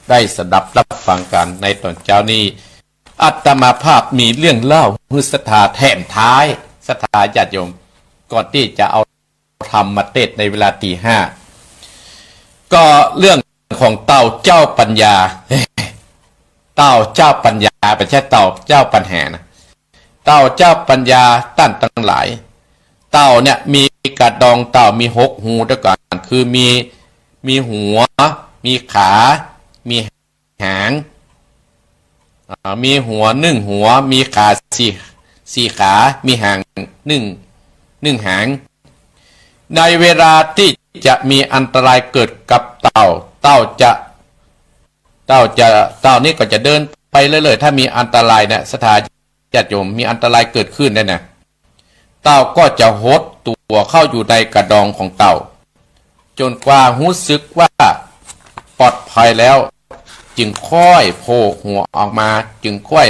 ได้สดับรับฟังกันในตอนเช้านี้อาตมาภาพมีเรื่องเล่าฮื้อศรัทธาแถมท้ายศรัทธาญาติโยมก่อนที่จะเอาทำมาเทศในเวลาตี 5ก็เรื่องของเต่าเจ้าปัญญาเต่าเจ้าปัญญาไม่ใช่เต่าเจ้าปัญหานะเต่าเจ้าปัญญาตั้นทั้งหลายเต่าเนี่ยมีกระดองเต่ามี6หูด้วยกันคือมีหัวมีขามีหางมีหัว1หัวมีขา4ขามีหาง1หางในเวลาที่จะมีอันตรายเกิดกับเต่านี่ก็จะเดินไปเรื่อยๆถ้ามีอันตรายเนี่ยสถานญาติโยมมีอันตรายเกิดขึ้นได้นะเต่าก็จะหดตัวเข้าอยู่ในกระดองของเต่าจนกว่ารู้สึกว่าปลอดภัยแล้วจึงค่อยโผล่หัวออกมาจึงค่อย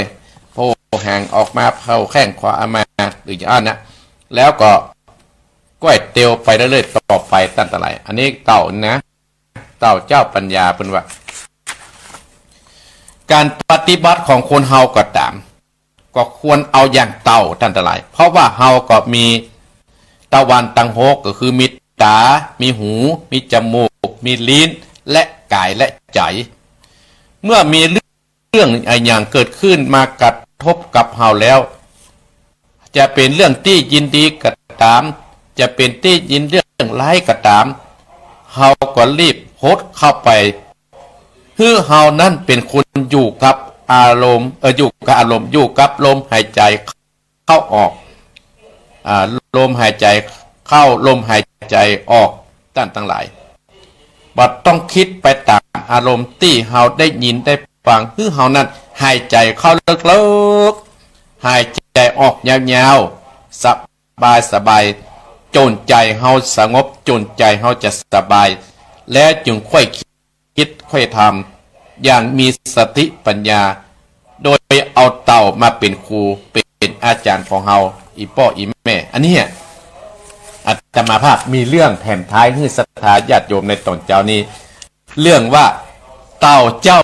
โผล่หางออกมาเผาแข้งขวามาหรืออย่างนั้นนะแล้วก็ก้อยเตียวไปเรื่อยๆต่อไปตั้งแต่ไหนอันนี้เต่านะเต่าเจ้าปัญญาเป็นว่าการปฏิบัติของคนเฮาก็ตามก็ควรเอาอย่างเต่าตั้งแต่ไหนเพราะว่าเฮาก็มีตะวันตังหกก็คือมีตามีหูมีจมูกมีลิ้นและกายและใจเมื่อมีเรื่องอย่างเกิดขึ้นมากระทบกับเฮาแล้วจะเป็นเรื่องที่ยินดีก็ตามจะเป็นที่ยินเรื่องร้ายก็ตามเฮาก็รีบโพสเข้าไปคือเฮานั้นเป็นคนอยู่กับอารมณ์อยู่กับอารมณ์อยู่กับลมหายใจเข้าออกลมหายใจเข้าลมหายใจออกตั้งทั้งหลายบ่ต้องคิดไปตามอารมณ์ที่เฮาได้ยินได้ฟังคือเฮานั้นหายใจเข้าลึกๆหายใจออกยาวๆสบายจนใจเฮาสงบจนใจเฮาจะสบายและจึงค่อยคิดค่อยทำอย่างมีสติปัญญาโดยเอาเต่ามาเป็นครูเป็นอาจารย์ของเฮาอีพ่ออีแม่อันนี้อาตมาภาพมีเรื่องแถมท้ายให้ศรัทธาญาติโยมในตอนเช้านี้เรื่องว่าเต่าเจ้า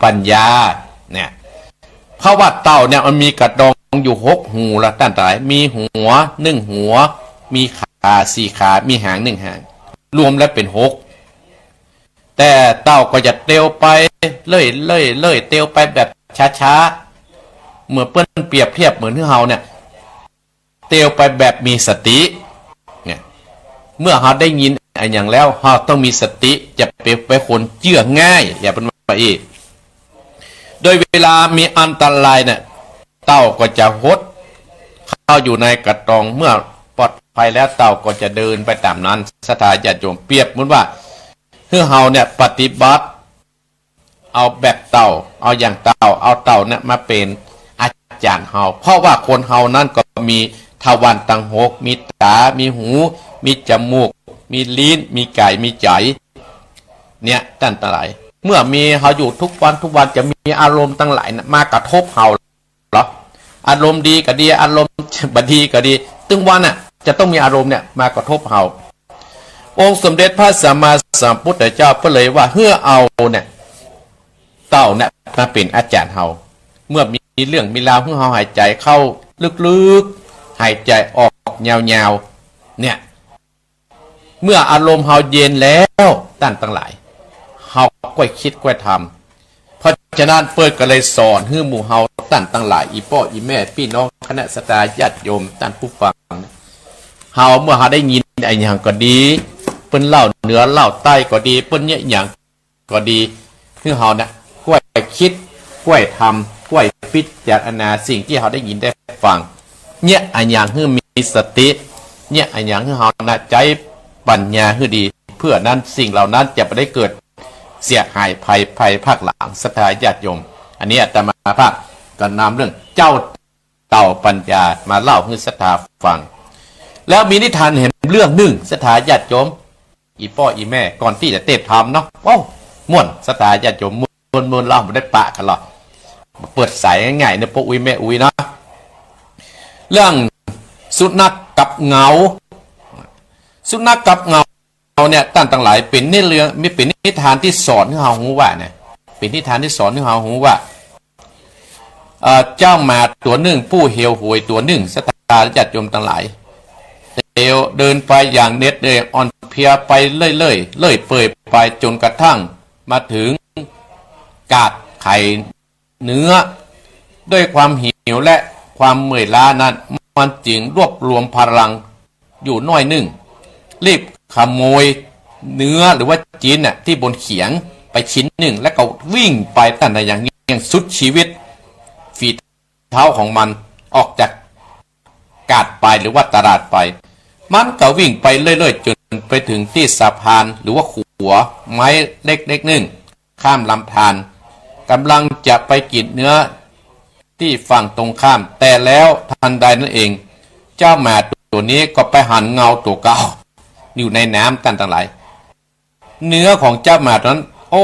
ปัญญาเนี่ยเพราะว่าเต่าเนี่ยมันมีกระดองอยู่6หูละตั้งแต่มีหัว1หัวมีขา4ขามีหาง1หางรวมแล้วเป็น6แต่เต่าก็จะเตียวไปเลื่อยเตียวไปแบบช้าๆเมื่อเปิ้นเปรียบเทียบเหมือนที่เฮาเนี่ยเตียวไปแบบมีสติเนี่ยเมื่อเฮาได้ยินอย่างแล้วเฮาต้องมีสติจะไปคนเชื่อง่ายอย่าเป็นว่าอีกโดยเวลามีอันตรายเนี่ยเต่าก็จะหดเข้าอยู่ในกระดองเมื่อปลอดภัยแล้วเต่าก็จะเดินไปตามนั้นศรัทธาญาติโยมเปรียบเหมือนว่าเพื่อเฮาเนี่ยปฏิบัติเอาแบบเต่าเอาอย่างเต่าเอาเต่าเนี่ยมาเป็นอาจารย์เฮาเพราะว่าคนเฮานั้นก็มีทวารตังหกมีตามีหูมีจมูกมีลิ้นมีกายมีใจเนี่ยตั้งแต่ไหนเมื่อมีเฮาอยู่ทุกวันจะมีอารมณ์ตั้งหลายมากระทบเฮาเหรออารมณ์ดีก็ดีอารมณ์บดีก็ดีตึงวันน่ะจะต้องมีอารมณ์เนี่ยมากระทบเฮาองค์สมเด็จพระสัมมาสัมพุทธเจ้าก็เลยว่าเพื่อเอาเนี่ยเต่าเนี่ยมาเป็นอาจารย์เฮาเมื่อมีเรื่องมีราวเพื่อเฮาหายใจเข้าลึกๆหายใจออกยาวๆเนี่ยเมื่ออารมณ์เฮาเย็นแล้วตั้งหลายเฮาก็คิดก็ทำเพราะฉะนั้นเปิดก็เลยสอนให้หมู่เฮาตั้งหลายอีพ่ออีแม่พี่น้องคณะสัตยาญาติโยมท่านผู้ฟังเ เฮาเมื่อเฮาได้ยินไอ้หยังก็ดีเปิ้นเล่าเหนือเล่าใต้ก็ดีเปิ้นเนี่ยหยังก็ดีคือเฮานะกล้วยคิดกล้วยทำกล้วยพิจารณาสิ่งที่เฮาได้ยินได้ฟังเนี่ยอันหยังคือมีสติเนี่ยอันหยังคือเฮานะใจปัญญาคือดีเพื่อนั้นสิ่งเหล่านั้นจะไม่ได้เกิดเสียหายภัยภาคหลังศรัทธาญาติโยมอันนี้อาตมาภาคก็นำเรื่องเจ้าเต่าปัญญามาเล่าให้ศรัทธาฟังแล้วมีนิทานเห็นเรื่องหนึ่งศรัทธาญาติโยมอีพ่ออีแม่ก่อนที่จะเตะทำเนาะโอ้ม่วนศรัทธาญาติโยมม่วนเล่าไม่ได้ปะกันหรอกเปิดสายง่ายๆเนี่ยพ่ออุ้ยแม่อุ้ยเนาะเรื่องสุนัขกับเงาสุนัขกับเงาเนี่ยตั้งต่างหลายเป็นนี่เรื่องมีเป็นนิทานที่สอนให้เราหูว่าเนี่ยเป็นนิทานที่สอนให้เราหูว่าเจ้ามาตัวหนึ่งผู้เหี่ยวหวยตัวหนึ่งศรัทธาญาติโยมต่างหลายเดินไปอย่างเหน็ดเหนื่อยอ่อนเพลียไปเรื่อยเปื่อยไปจนกระทั่งมาถึงกาดไข่เนื้อด้วยความหิวและความเมื่อยล้านั้นมันจึงรวบรวมพลังอยู่น้อยหนึ่งรีบขโมยเนื้อหรือว่าจีนน่ะที่บนเขียงไปชิ้นหนึ่งแล้วก็วิ่งไปตั้งแต่อย่างเงี้ยสุดชีวิตฝีเท้าของมันออกจากกาดไปหรือว่าตลาดไปมันก็วิ่งไปเรื่อยๆจนไปถึงที่สะพานหรือว่าขัวไม้เล็กๆหนึ่งข้ามลำธารกำลังจะไปกินเนื้อที่ฝั่งตรงข้ามแต่แล้วทันใดนั่นเองเจ้าหมาตัวนี้ก็ไปหันเงาตัวเก่าอยู่ในน้ำกันต่างหลายเนื้อของเจ้าหมาตัวนั้นโอ้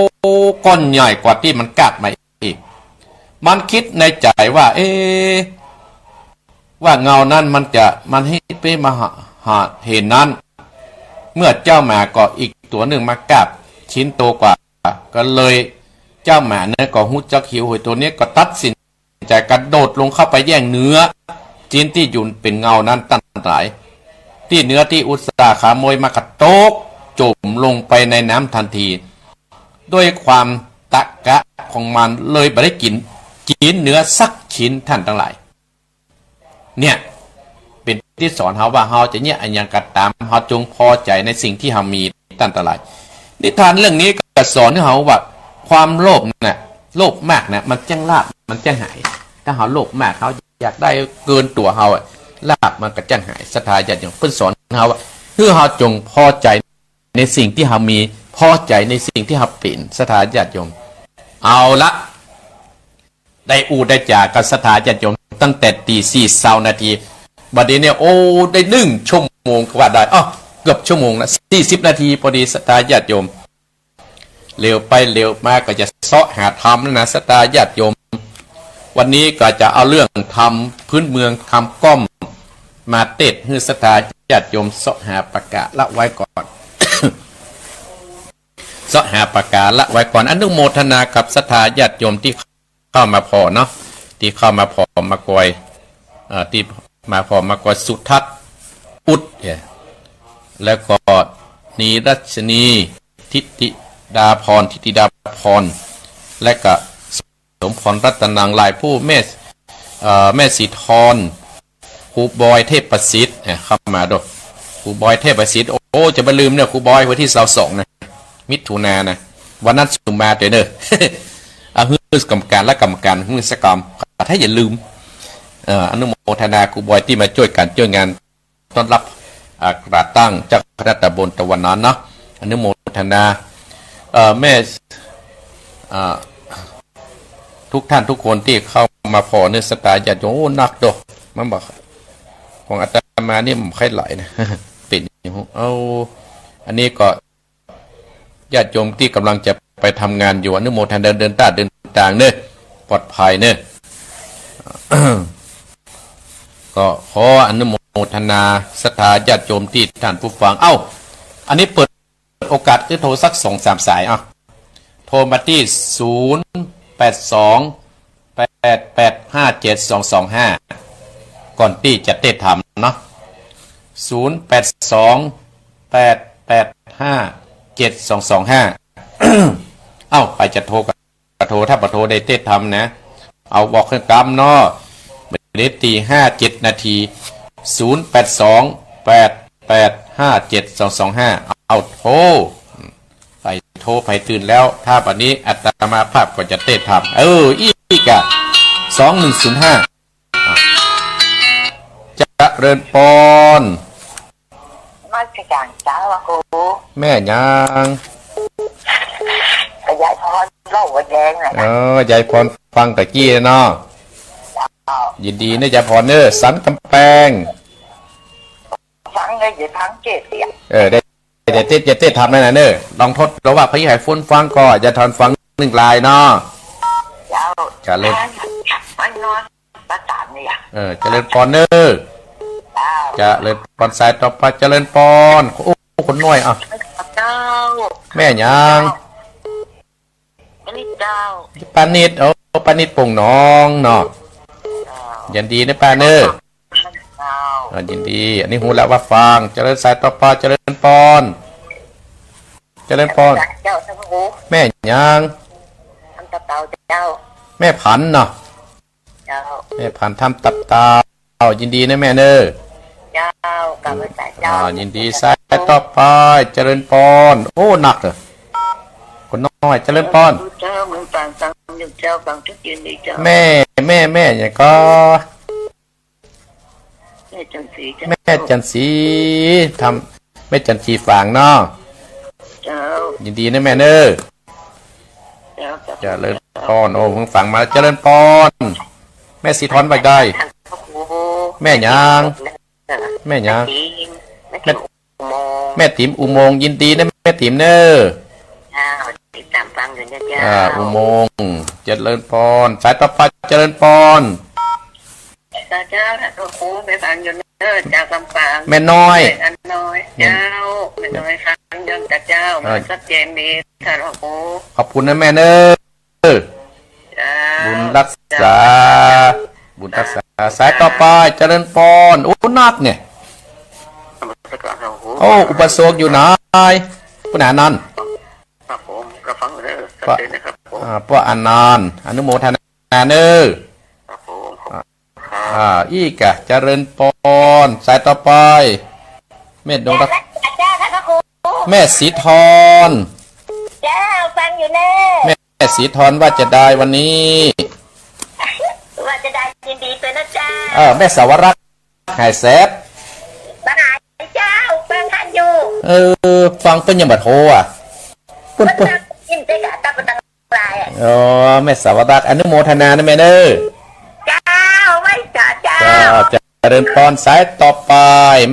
ก้อนใหญ่กว่าที่มันกัดมาอีกมันคิดในใจว่าว่าเงานั้นมันให้ไปมาหาเห็นนั้นเมื่อเจ้าหมาก็อีกตัวหนึ่งมากัดชิ้นโตกว่าก็เลยเจ้าหมาเนี่ยก็หูจักหิวหวยตัวนี้ก็ตัดสินใจกระโดดลงเข้าไปแย่งเนื้อชิ้นที่อยู่เป็นเงานั้นตั้งหลายที่เนื้อที่อุตสาห์ขโมยมากระโตกจมลงไปในน้ำทันทีด้วยความตะกะของมันเลยไม่ได้กินเนื้อสักชิ้นท่านทั้งหลายเนี่ยเป็นที่สอนเฮาว่าเฮาจะเนี่ยอันยังกระตามเฮาจงพอใจในสิ่งที่เฮามีท่านทั้งหลายนิทานเรื่องนี้ก็สอนให้เฮาว่าความโลภน่ะโลภมากนะมันจังลาบมันจังหายถ้าเฮาโลภมากเฮาอยากได้เกินตัวเฮาลาบมันก็จังหายศรัทธาญาติโยมเพิ่นสอนเฮาว่าคือเฮาจงพอใจในสิ่งที่เฮามีพอใจในสิ่งที่เฮาเป็นศรัทธาญาติโยมเอาละได้ได้จากกับศรัทธาญาติโยมตั้งแต่ตี4:20 นาทีบัดนี้เนี่ยโอ้ได้1 ชั่วโมงก็ว่าได้เกือบชั่วโมงละ40 นาทีพอดีศรัทธาญาติโยมเร็วไปเร็วมาก็จะเสาะหาธรรมนะศรัทธาญาติโยมวันนี้ก็จะเอาเรื่องทำพื้นเมืองทำก้อมมาเต็ดให้ศรัทธาญาติโยมเสาะหาประกาศละไว้ก่อน เสาะหาประกาศละไว้ก่อนอนุโมทนากับศรัทธาญาติโยมที่เข้ามาพอเนาะที่เข้ามาพอมากอยที่มาพอมากอยสุทัศน์อุดแล้วก็นีรัชนีทิติดาพรและก็สมพรรัตนังหลายผู้แม่สีทรครูบอยเทพประสิทธิ์เข้ามาด้วยครูบอยเทพประสิทธิ์โอ้จะไม่ลืมเนี่ยครูบอยวันที่22นะมิถุนายนนะวันนั้นสุมาเตอร์ฮือกรรมการและกรรมการฮือสกรรมถ้าอย่าลืมอนุโมทนาครูบอยที่มาช่วยงานต้อนรับกระตั้งเจ้าคณะตำบลตะวันนั้นเนาะอนุโมทนาแม่ทุกท่านทุกคนที่เข้ามาพอเนื้อสตาญาติโยมนักดอกมันบอกของอาตมานี่มันใครไหลนะเป็นเอาอันนี้ก็ญาติโยมที่กำลังจะไปทำงานอยู่อนุโมทนาเดินต่างเนอะปลอดภัยเนอะก็ขออนุโมทนาศรัทธาญาติโยมที่ท่านผู้ฟังอันนี้เปิดโอกาสที่โทรสัก 2-3 สายโทรมาที่0828857225ก่อนที่จะเทศธรรมเนาะ0828857225ไปจะโทรกับโทรถ้าบ่โทรได้เทศธรรมนะเอาบอกเครื่องกรรมเนาะเดี๋ยวตี5-7 นาที0828857225 08157225เอาโทรไปโทรไปตื่นแล้วถ้าวันนี้อัตมาภาพก็จะเต้นทำอีกอะ2105จะเริญปอนมาจากจ้าวะครูแม่ยังกระยายพรเล่าว่าแดงนะยายพรฟังตะกี้เนาะยินดีนะยายพรเนอสันกำแพงฟังเลยอย่าพังเจ็ดได้เต้ทำได้นะเนอลองทดระว่าพี่ไห่ฟุ้นฟังก็จะทอนฟังหนึ่งลายเนาะจะเล่นมันนอนประสานเนี่ยจะเล่นปอนเนอจะเล่นปอนสายต่อไปจะเล่นปอนโอ้คนน้อยอ่ะแม่ยังปานิดดาวปานิดปานิดป่งน้องเนาะยินดีนะปาเนอยินดีอันนี้หูแล้วว่าฟังเจริญสายต่อไปเจริญปอนแม่ยังแม่ผันเนาะแม่ผันทำตับตายินดีนะแม่เนอยินดีสายต่อไปเจริญปอนโอ้หนักเลยคนน้อยเจริญปอนแม่อย่างก็แม่จันสีทำแม่จันสีฝางเนาะยินดีนะแม่เนอเจริญปอนโอ้มึงฝังมาเจริญปอนแม่สีทอนไปได้แม่ยังแม่ติ๋มอุโมงยินดีนะแม่ติ๋มเนออุโมงเจริญปอนสายต่อไปเจริญปอนเจ้าครูไปฟังอยู่เนอจากลำปางแม่น้อยเจ้าแม่น้อยฟังยังจากเจ้ามันชัดเจนดีท่านครูขอบคุณนะแม่เนอบุญรักษาสายต่อไปเจริญปอนโอ้นักเนี่ยอุปสมบทอยู่ไหนคุณอานันต์ครับผมกระฟังเนอครับป้าอานันต์อนุโมทนาเนอครับผมอีกะเจริญปอนสายต่อไปแม่ดวงตาแม่สีทอนเจ้าฟังอยู่แน่แม่สีทอนว่าจะได้วันนี้ว่าจะได้ยินดีเป็นนะจ้าแม่สาวรักษ์หายแซบบ้านไหนเจ้าฟังท่านอยู่ฟังเป็นยังบัดโหปุ่นยินใจกะตับตังลายแม่สาวรักษ์อนุโมทนานะแม่เนอเจ้าไม่เจ้าจะเจริญปอนสายต่อไป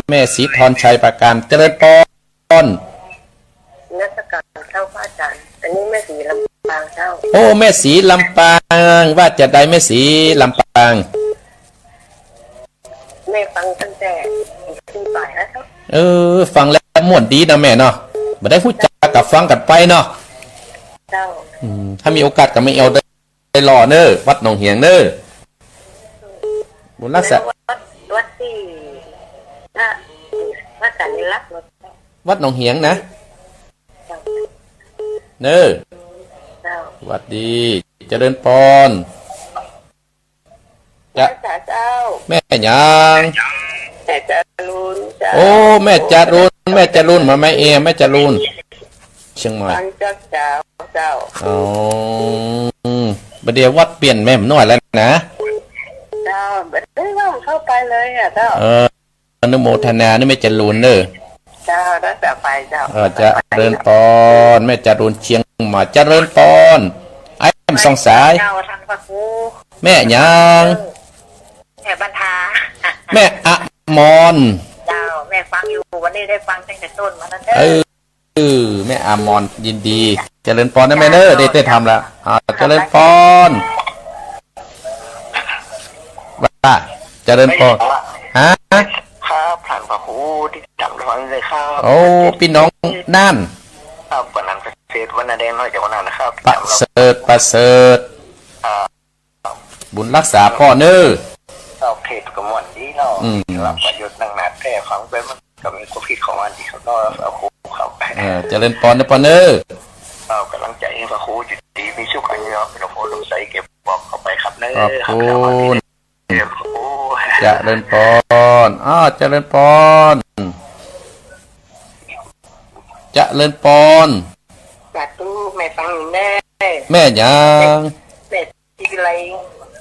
แม่สีทอนชัยประการเจริญปอนนักการเข้าพระจันทร์อันนี้แม่สีลำปางเจ้าโอ้แม่สีลำปางว่าจะได้แม่สีลำปางแม่ฟังตั้งแต่ที่บ่ายแล้วครับฟังแล้วม่วนดีนะแม่เนาะมาได้พูดจากับฟังกันไปเนาะเจ้าถ้ามีโอกาสก็ไม่เอาได้รอเนอวัดหนองเหียงเนอบุญรักษาวัดที่วัดสันลักษณ์วัดหนองเหียงนะเนอวัดดีเจริญปอนจะแม่ยังแม่จารุนโอ้แม่จารุนมาแม่แม่จารุนเชียงใหม่เจ้าประเดี๋ยววัดเปลี่ยนแม่หน่อยแล้วนะเจ้าไม่ต้องเข้าไปเลยอ่ะเจ้าอนุโมทนานี่แม่จารุนเนอเจ้าได้แต่ไปเจ้าจะเริญปอนแม่จารุนเชียงใหม่จะเริญปอนไอ้สองสายแม่ยังแม่บรรทาแม่อะมอนเจ้าแม่ฟังอยู่วันนี้ได้ฟังตั้งแต่ต้นมาแล้วแม่อะมอนยินดีเจริญปอนนะแม่เนอได้ทำแล้วเจริญปอนว่าเจริญปอนฮะครับผ่านพระครูที่จังหวัดเลยครับโอ้พี่น้องนั่นครับวันนั้นเสร็จวันนั้นแดงน้อยจากวันนั้นนะครับประเสริฐบุญรักษาพ่อเนอเราเพจกับวันนี้เรารับประโยชน์นั่งหนาแพร่ฟังไปมันก็มีความผิดของวันที่เขาต้องเอาครูเข้าไปเจริญปอนนะปอนเนอเรากำลังใจให้พระครูจุดดีมีชุกอันนี้เป็นโฟลงใส่เก็บบอกเข้าไปครับเนอขอบคุณเจริญปอนเจริญปอน จะเลินปอน สาธุแม่ฟังแม่ แม่ยัง แม่ที่วิไล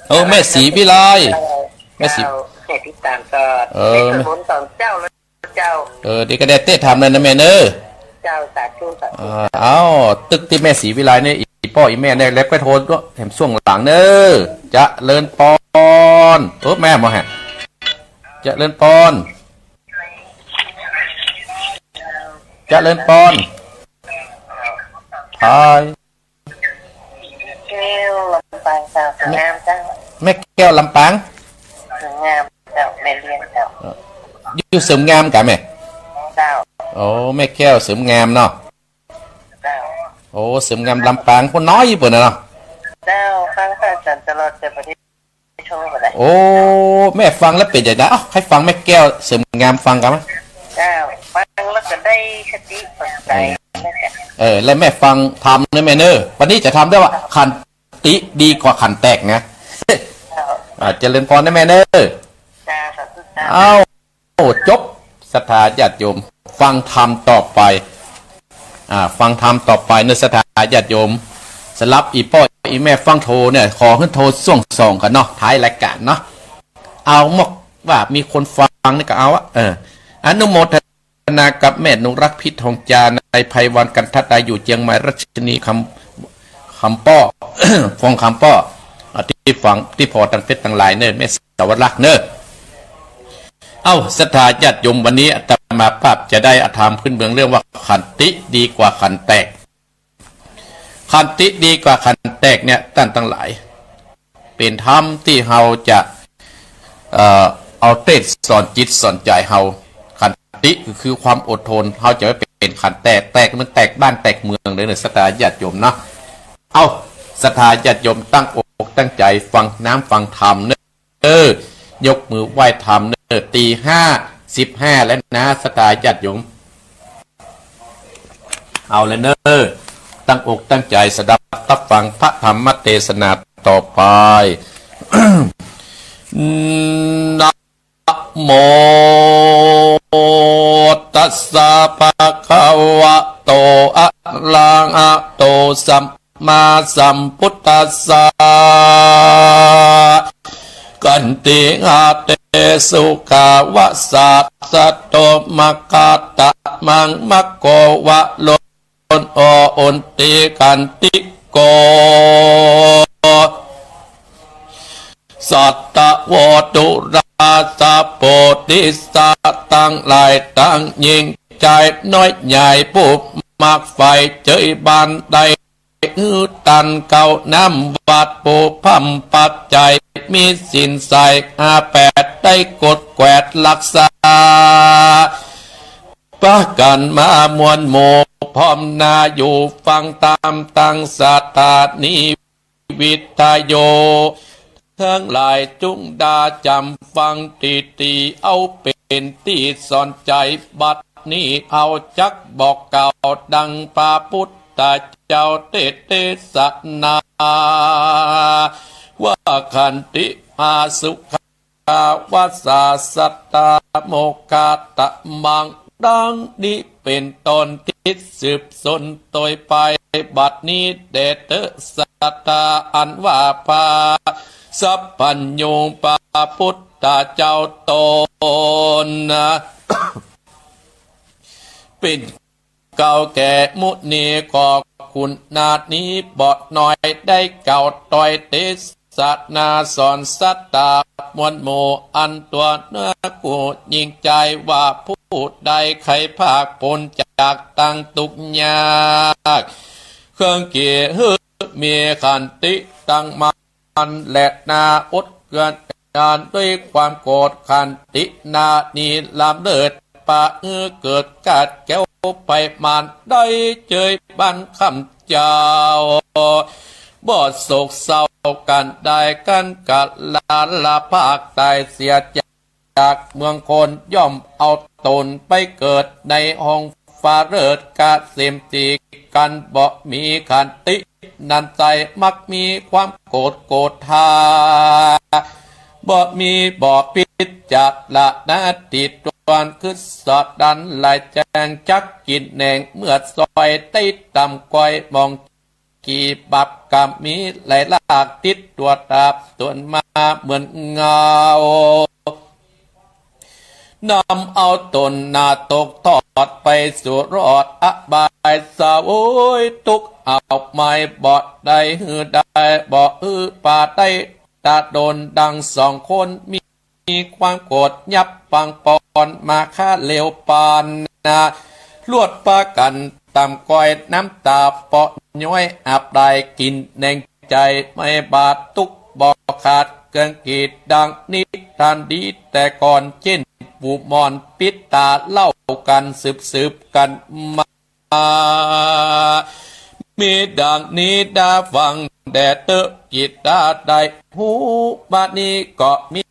โอ้แม่สีวิไลแม่สี แม่ที่ตามสอดแม่สมุนสองเจ้าแล้วเจ้าดีก็ได้เต้ทำเลยนะแม่เนอะเจ้าสาธุสาธุเอาตึกที่แม่สีวิไลเนี่ยอีพ่ออีแม่เนี่ยเล็บไปโทนก็แถมช่วงหลังเนอะจะเลินปอนแม่มาฮะจะเลินปอนจะเลินปอนทายแก้วลำปางเจ้างามเจ้าแม่แก้วลำปางงามเจ้าแม่เลี้ยงเจ้าอยู่เสริมงามกันแม่เจ้าโอ้แม่แก้วเสริมงามเนาะเจ้าโอ้เสริมงามลำปางคนน้อยญี่ปุ่นนะเนาะเจ้าฟังพระอาจารย์ตลอดจะประเทศโชว์อะไรโอ้แม่ฟังแล้วเป็นอย่างไรให้ฟังแม่แก้วเสริมงามฟังกันไหมเจ้าฟังแล้วก็ได้คติสนใจแล้วแม่ฟังทำนะแม่เนอวันนี้จะทำได้ว่าขันติดีกว่าขันแตกนะเจริญพรนะแม่เนอเอาจบศรัทธาญาติโยมฟังธรรมต่อไปฟังธรรมต่อไปในศรัทธาญาติโยมสลับอีพ่ออีแม่ฟังโทรเนี่ยขอขึ้นโทรส่งสองกันเนาะท้ายรายการเนาะเอาหมกว่ามีคนฟังนี่ก็เอาอนุโมทนากับแม่นุรักพิษทองจาในไพวันกันทัดได้อยู่เจียงใหม่รัชนีคำป้อ ฟองคำป้อที่ฟังที่พอตังเพชรตังหลายเนอแม่สวัสดิ์รักเนอเอาศรัทธาญาติโยมวันนี้อาตมาภาพจะได้อธรรมขึ้นเบื้องเรื่องว่าขันติดีกว่าขันแตกขันติดีกว่าขันแตกเนี่ยท่านทั้งหลายเป็นธรรมที่เราจะเอาเทศสอนจิตสอนใจเราขันติคือความอดทนเราจะไม่เป็นขันแตกมันแตกบ้านแตกเมืองเลยเนี่ยศรัทธาญาติโยมนะเอาศรัทธาญาติโยมตั้งอกตั้งใจฟังน้ำฟังธรรมเนยกมือไหว้ธรรมเนตี5:15แล้วนะศรัทธาญาติโยมเอาเลยเนตั้งอกตั้งใจสดับรับฟังพระธรรมเทศนาต่อไป นะโมตัสสะภะคะวะโตอะระหะโตสัมมาสัมพุทธัสสะกันติหะเตสุขาวะสัตสัตโตมะกะตะมังมะโกวะโลนโออุนติกันติโกสัตตะโวตุราสะโพธิสัตว์ตั้งหลายตั้งยิ่งใจน้อยใหญ่ผู้มักไฟเจยบานใดตันเก่าน้ำวัดปูพัมปัจจัยมีสินใส58ได้กดแกวดรักษาปะกันมามวลโมพร้อมนาอยู่ฟังตามตั้งสัตตานิวิทยโยทั้งหลายจุงดาจำฟังตีเอาเป็นตีสอนใจบัดนี้เอาจักบอกเก่าดังพระพุทธเจ้าเทศนาว่าขันติอาสุขาวาสาสัตตาโมกาตะมังดังนี้เป็นตนที่สืบสนโดยไปบัดนี้เดชสัตตาอันว่าพาสัพพัญญูปาพุทธเจ้าตนนะเป็นเก่าแก่มุนีก็คุณนาดนี้บอดหน่อยได้เก่าต่อยเทศนาสอนสัตตามวลโมอันตัวเนื้อกูยิ่งใจว่าผู้ใดใครภาคปนจากตั้งตุกยากเครื่องเกี่ยมีขันติตั้งมันและนาอดเกินการด้วยความโกรธขันตินานีลำเลิศปะเกิดกาดแก้วไปมานได้เจยบันคำเจ้าบ่โศกเศร้ากันได้กันกัดลาภาคตายเสียจากเมืองคนย่อมเอาตนไปเกิดในห้องฟ้าเลิศกาเสมตีกันบ่มีขันตินันใจมักมีความโกรธธาบ่มีบ่พิจารณาติดตัว วนคือสอดดันลายแจงจักกินแหนงเมื่อซอยติดตำก้อยมองกี่บับกับมีไหลลากติดตัวตาบตัวมาเหมือนเงานำเอาตนนาตกทอดไปสู่รอดอบายสาวโอยตุกเอาไม้บ่ได้หือได้บ่ป่าได้ตาโดนดังสองคนมีความโกรธยับปังปอนมาฆ่าเลวปานนาลวดปากันตำก้อยน้ำตาเปาะย้อยอาบได้กินแนงใจไม่บาดตุกบ่ขาดเกินกีดดังนิทานดีแต่ก่อนเช่นปูมอนปิดตาเล่ากันสืบกันมามีดังนี้ดาฟังแดดเตอกิดดาได้หูบ้านนี้ก็มี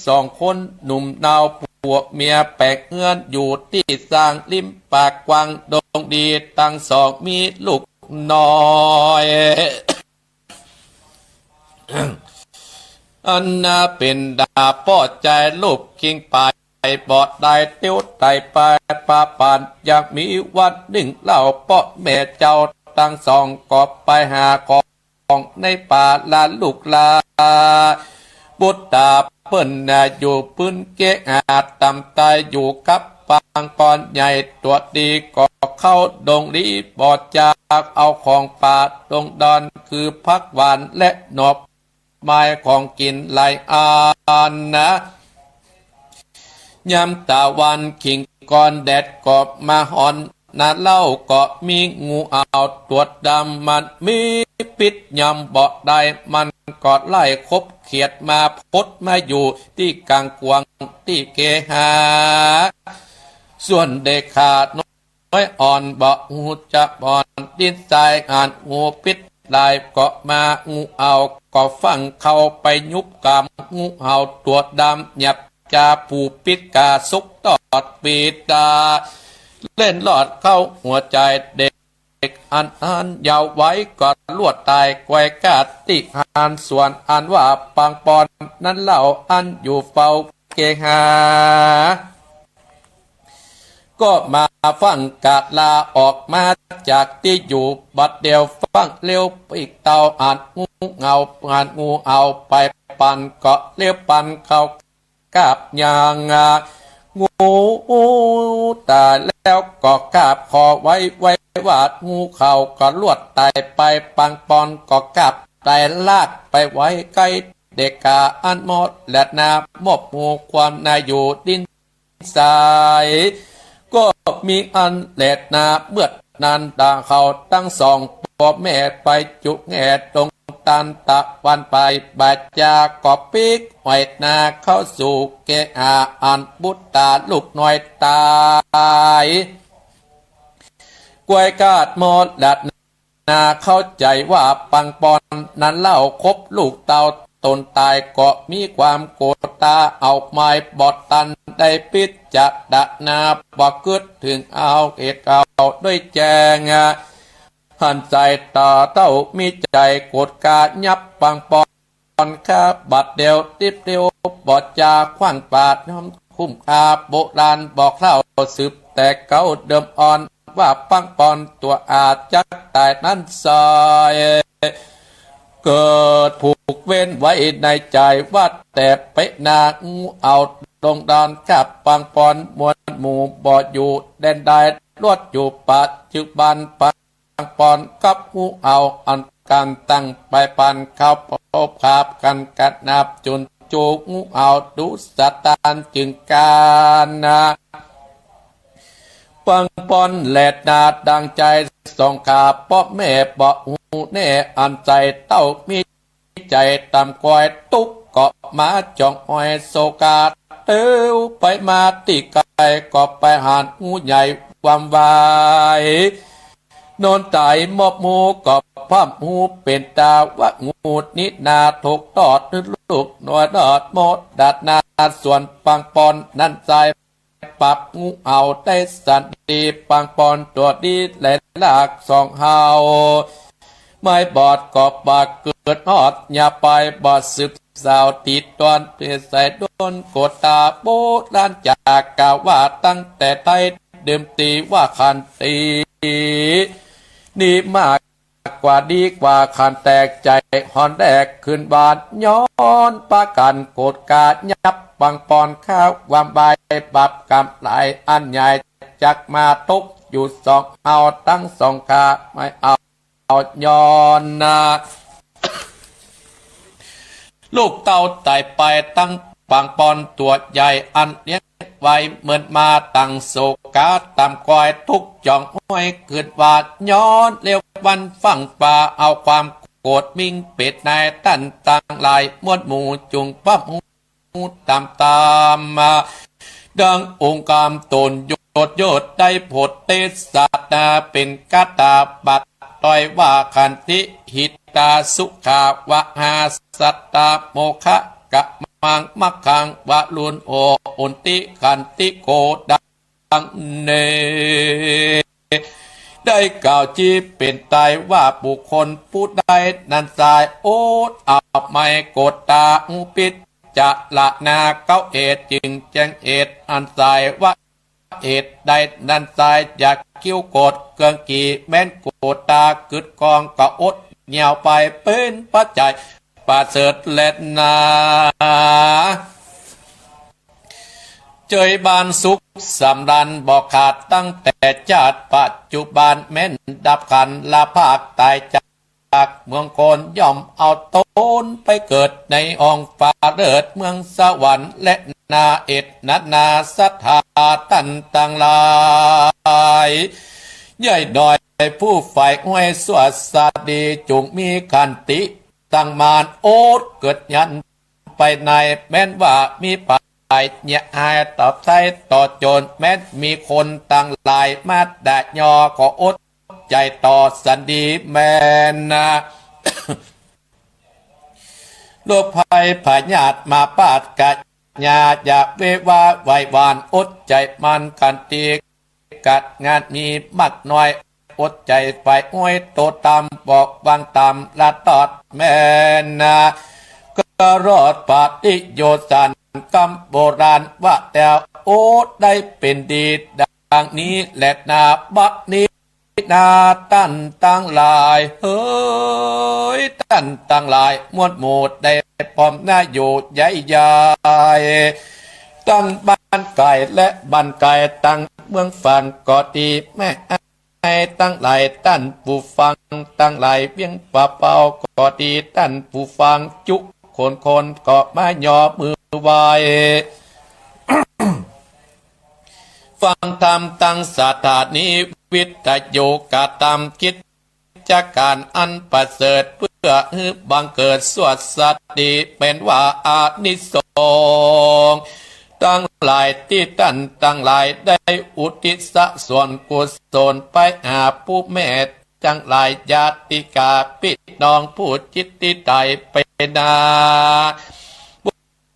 สองคนหนุ่มนาวพวกเมียแปลกเงื่อนอยู่ที่สร้างริมปากกวางดงดีตั้งสองมีลูกน้อยอันน่าเป็นดาป้อใจลูกคิงไปบอดได้เตี้ยวไตไปปาปานอยากมีวันหนึ่งเล่าป้อแม่เจ้าตั้งสองก็ไปหาของในป่าลาลูกลาบุตรตาเปิ้นอยู่ปืนเกะอาดตำตายอยู่กับปางปอนใหญ่ตัวดีก็เข้าดงดีบอดจากเอาของป่าดงดอนคือพักหวานและหนอบไม้ของกินหลายอันนะยามตะวันขิงก่อนแดดก็มาหอนนาเล่าก็มีงูเอาตัวดำมันมีปิดยำบ่ได้มันกอดไล่คบเขียดมาพดมาอยู่ที่กลางกวางที่เกหาส่วนเด็กขาดน้อยอ่อนบ่หูจะบ่อนดินใจอ่านงูปิดได้ก็มางูเอาก็ฟังเข้าไปยุบกำงูเอาตัวดำหยับจาผูปิดกาสุกตอดปีดาเล่นหลอดเข้าหัวใจเด็กอันยาวไว้ก็ลวดตายไกวกาดติหานส่วนอันว่าปางปอนนั้นเล่าอันอยู่เฝ้าเกหาก็มาฟังกาดลาออกมาจากที่อยู่บัดเดียวฟังเลี้ยวปีกเตาอ่านงูเงาอ่านงูเอาไปปั่นเกาะเลี้ยวปั่นเข้ากาบยางงูตายแล้วก็กาบคอไว้วาดงูเข่าก็ลวดตายไปปังปอนก็กาบตายลากไปไว้ใกล้เด็กกาอันหมดและนามอบงูความนาอยู่ดินสายก็มีอันแหลดนาเมื่อนานด่าเขาตั้งสองพ่อแม่ไปจุกแง่ตรงตันตะวันไปบาดจากอบปิกหอยนาเข้าสู่เกอาอันบุตตาลูกน้อยตายกวยกาดหมดดัดนาเข้าใจว่าปังปอนนั้นเล่าคบลูกเต่าตนตายก็มีความโกรธตาเอาไม้บอดตันได้ปิดจัดดะนาบอกกึดถึงเอาเอ็ดเอาด้วยแจงหันใจตาเต้ามีใจโกรธกายับปังปอนข้าบัดเดียวติดเดียวบอดจาขว้างปาดน้ำคุ้มอาโบราณบอกเล่าสืบแต่เก่าเดิมอ่อนว่าปังปอนตัวอาจจะตายนั้นซอยเกิดผูกเว้นไว้ในใจว่าแต่ไปนางูเอาตรงดอนกับปังปอนมวลหมู่บ่ออยู่แดนใดลวดอยู่ปัจจุบันปังปอนกับงูเอาอันการตั้งไปปันเข้าพบภาพกันกัดนับจุนจูงูเอาดุสตานจึงการนะปังปอนแหลดนาดังใจสองขาป้อแม่บ่หูแน่อันใจเต้ามีใจตามกอยตุกเกาะมาจ่องอ้อยโซกาเต้วไปมาติไกก็ไปหานงูใหญ่ความวายนอนตายมอบมูก็พับหูเป็นตาวะงูนินาถูกตอดลูกหน่วยดอดหมดดัดนาส่วนปังปอนนั่นใจปรับงูเอาได้สันดีปังปอนตัวดีและลากสองเฮาไม่บอดก็บาดเกิดฮอดอย่าไปบอดสืบ สาวติดตอนเปลี่ยนใส่โดนกดตาโบราณจากกล่าวว่าตั้งแต่ไทยเดิมตีว่าคันตีนี่มากกว่าดีกว่าคันแตกใจหอนแดกขึ้นบาดย้อนปากันโกดกายับปังปอนข้าวความใบปรับกำไหลอันใหญ่จักมาตุกอยู่สองเอาตั้งสองกาไม่เอาย้อนนาลูกเต่าไต่ไปตั้งปังปอนตัวใหญ่อันเลี้ยงไว้เหมือนมาตั้งโศกาตามกอยทุกจ่องห้อยเกิดวาดย้อนเลี้ยววันฟังป่าเอาความโกรธมิ่งเป็ดนายตั้นต่างลายมวดหมู่จุงปั๊บหูตามมาดังองค์การตนโยดได้ผลเตสาตาเป็นกาตาบัดต้อยว่าขันติหิตาสุขาวะหาสัตตาโมคะกะมังมักขังวะลุนโออุนติขันติโกดังเนได้กล่าวจีเป็นตายว่าบุคคลผู้ใดนันสายโอดอาบไม่โกดตาอุปิดจะละนาเก้าเอดจึงแจ้งเอดอันสายว่าเอดใดนันสายอยากคิ้วโกดเกิงกี่แม่นโกดตากึดกองก็อดเหนียวไปเป็นปัจจัยประเสริฐเล็ดนาเจยบานสุขสำรันบอกขาดตั้งแต่ชาติปัจจุบันแม่นดับขันละภาคตายจากเมืองโกนย่อมเอาตนไปเกิดในองค์ฟ้าเลิศเมืองสวรรค์และนาเอ็ดนาสัทธาตันตังลายใหญ่ดอยผู้ฝ่ายห้วยสวดสดีจุงมีขันติตั้งมานโอดเกิดยันไปในแม้นว่ามีป่าเนี่ยหายตอบใจต่อโจรแม้มีคนตั้งหลายมาดะยอขออดใจต่อสันดีแม่นะ โลกภัยผาญาติมาปาดกะญาอยากเววาไหววานอดใจมันกันตีกัดงานมีมักน้อยอดใจไฟอ้วยโตตามบอกวางตามละตอดแม่นะก็รอดปาติโยสันกำโบราณว่าแต่โอดได้เป็นดีดังนี้แหละนาบักนี้นาตั้นตั้งหลายเฮ้ยตั้นตั้งหลายมวดหมู่ได้พร้อมหน้าอยู่ใหญ่ใหญ่ตั้งบ้านไก่และบ้านไก่ตั้งเมืองฝันก็ดีแม่ตั้งหลายตั้นผู้ฟังตั้งหลายเพียงป่าเป่าก็ดีตั้นผู้ฟังจุคนก็มาย่อมือไหว ฟังธรรมตั้งสถานีวิทยุกะตามคิดจากการอันประเสริฐเพื่อให้บังเกิดสวดสัตดีเป็นว่าอานิสงส์ตั้งหลายที่ตั้นตั้งหลายได้อุทิศส่วนกุศลไปหาผู้แม่จังหลายญาติกาปิดน้องผู้จิตติใจไปนา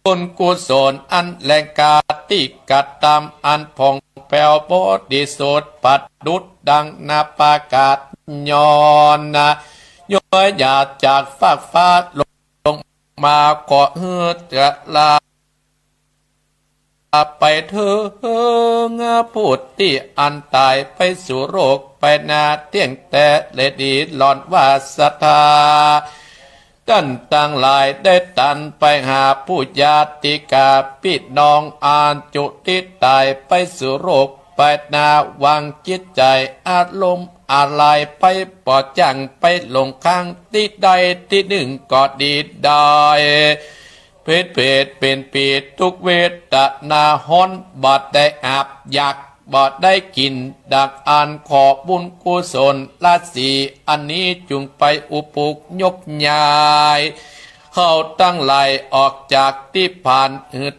บุญกุศลอันแรงกาติกัดตามอันพองแปลวโพธิสุดปัดดุดดังนาปากาศย้อนนะย้อยหยาดจากฟากฟ้าลงมาเกาะเฮือจะลาไปเถิงพูดที่อันตายไปสู่โรคไปนาเที่ยงแต่เลดีหลอนว่าศรัทธาตั้นต่างหลายได้ตันไปหาผู้ญาติกาพี่น้องอานจุติตายไปสู่โรคไปนาวางจิตใจอารมณ์อะไรไปปอดจังไปลงข้างที่ใดที่หนึ่งก็ดีได้เพศเป็นปีทุกเวทนาฮ้อนบาดได้อาบอยากบาดได้กินดักอ่านขอบุญกุศลราศีอันนี้จุงไปอุปุกยกยายเข้าตั้งไหลออกจากที่ผ่าน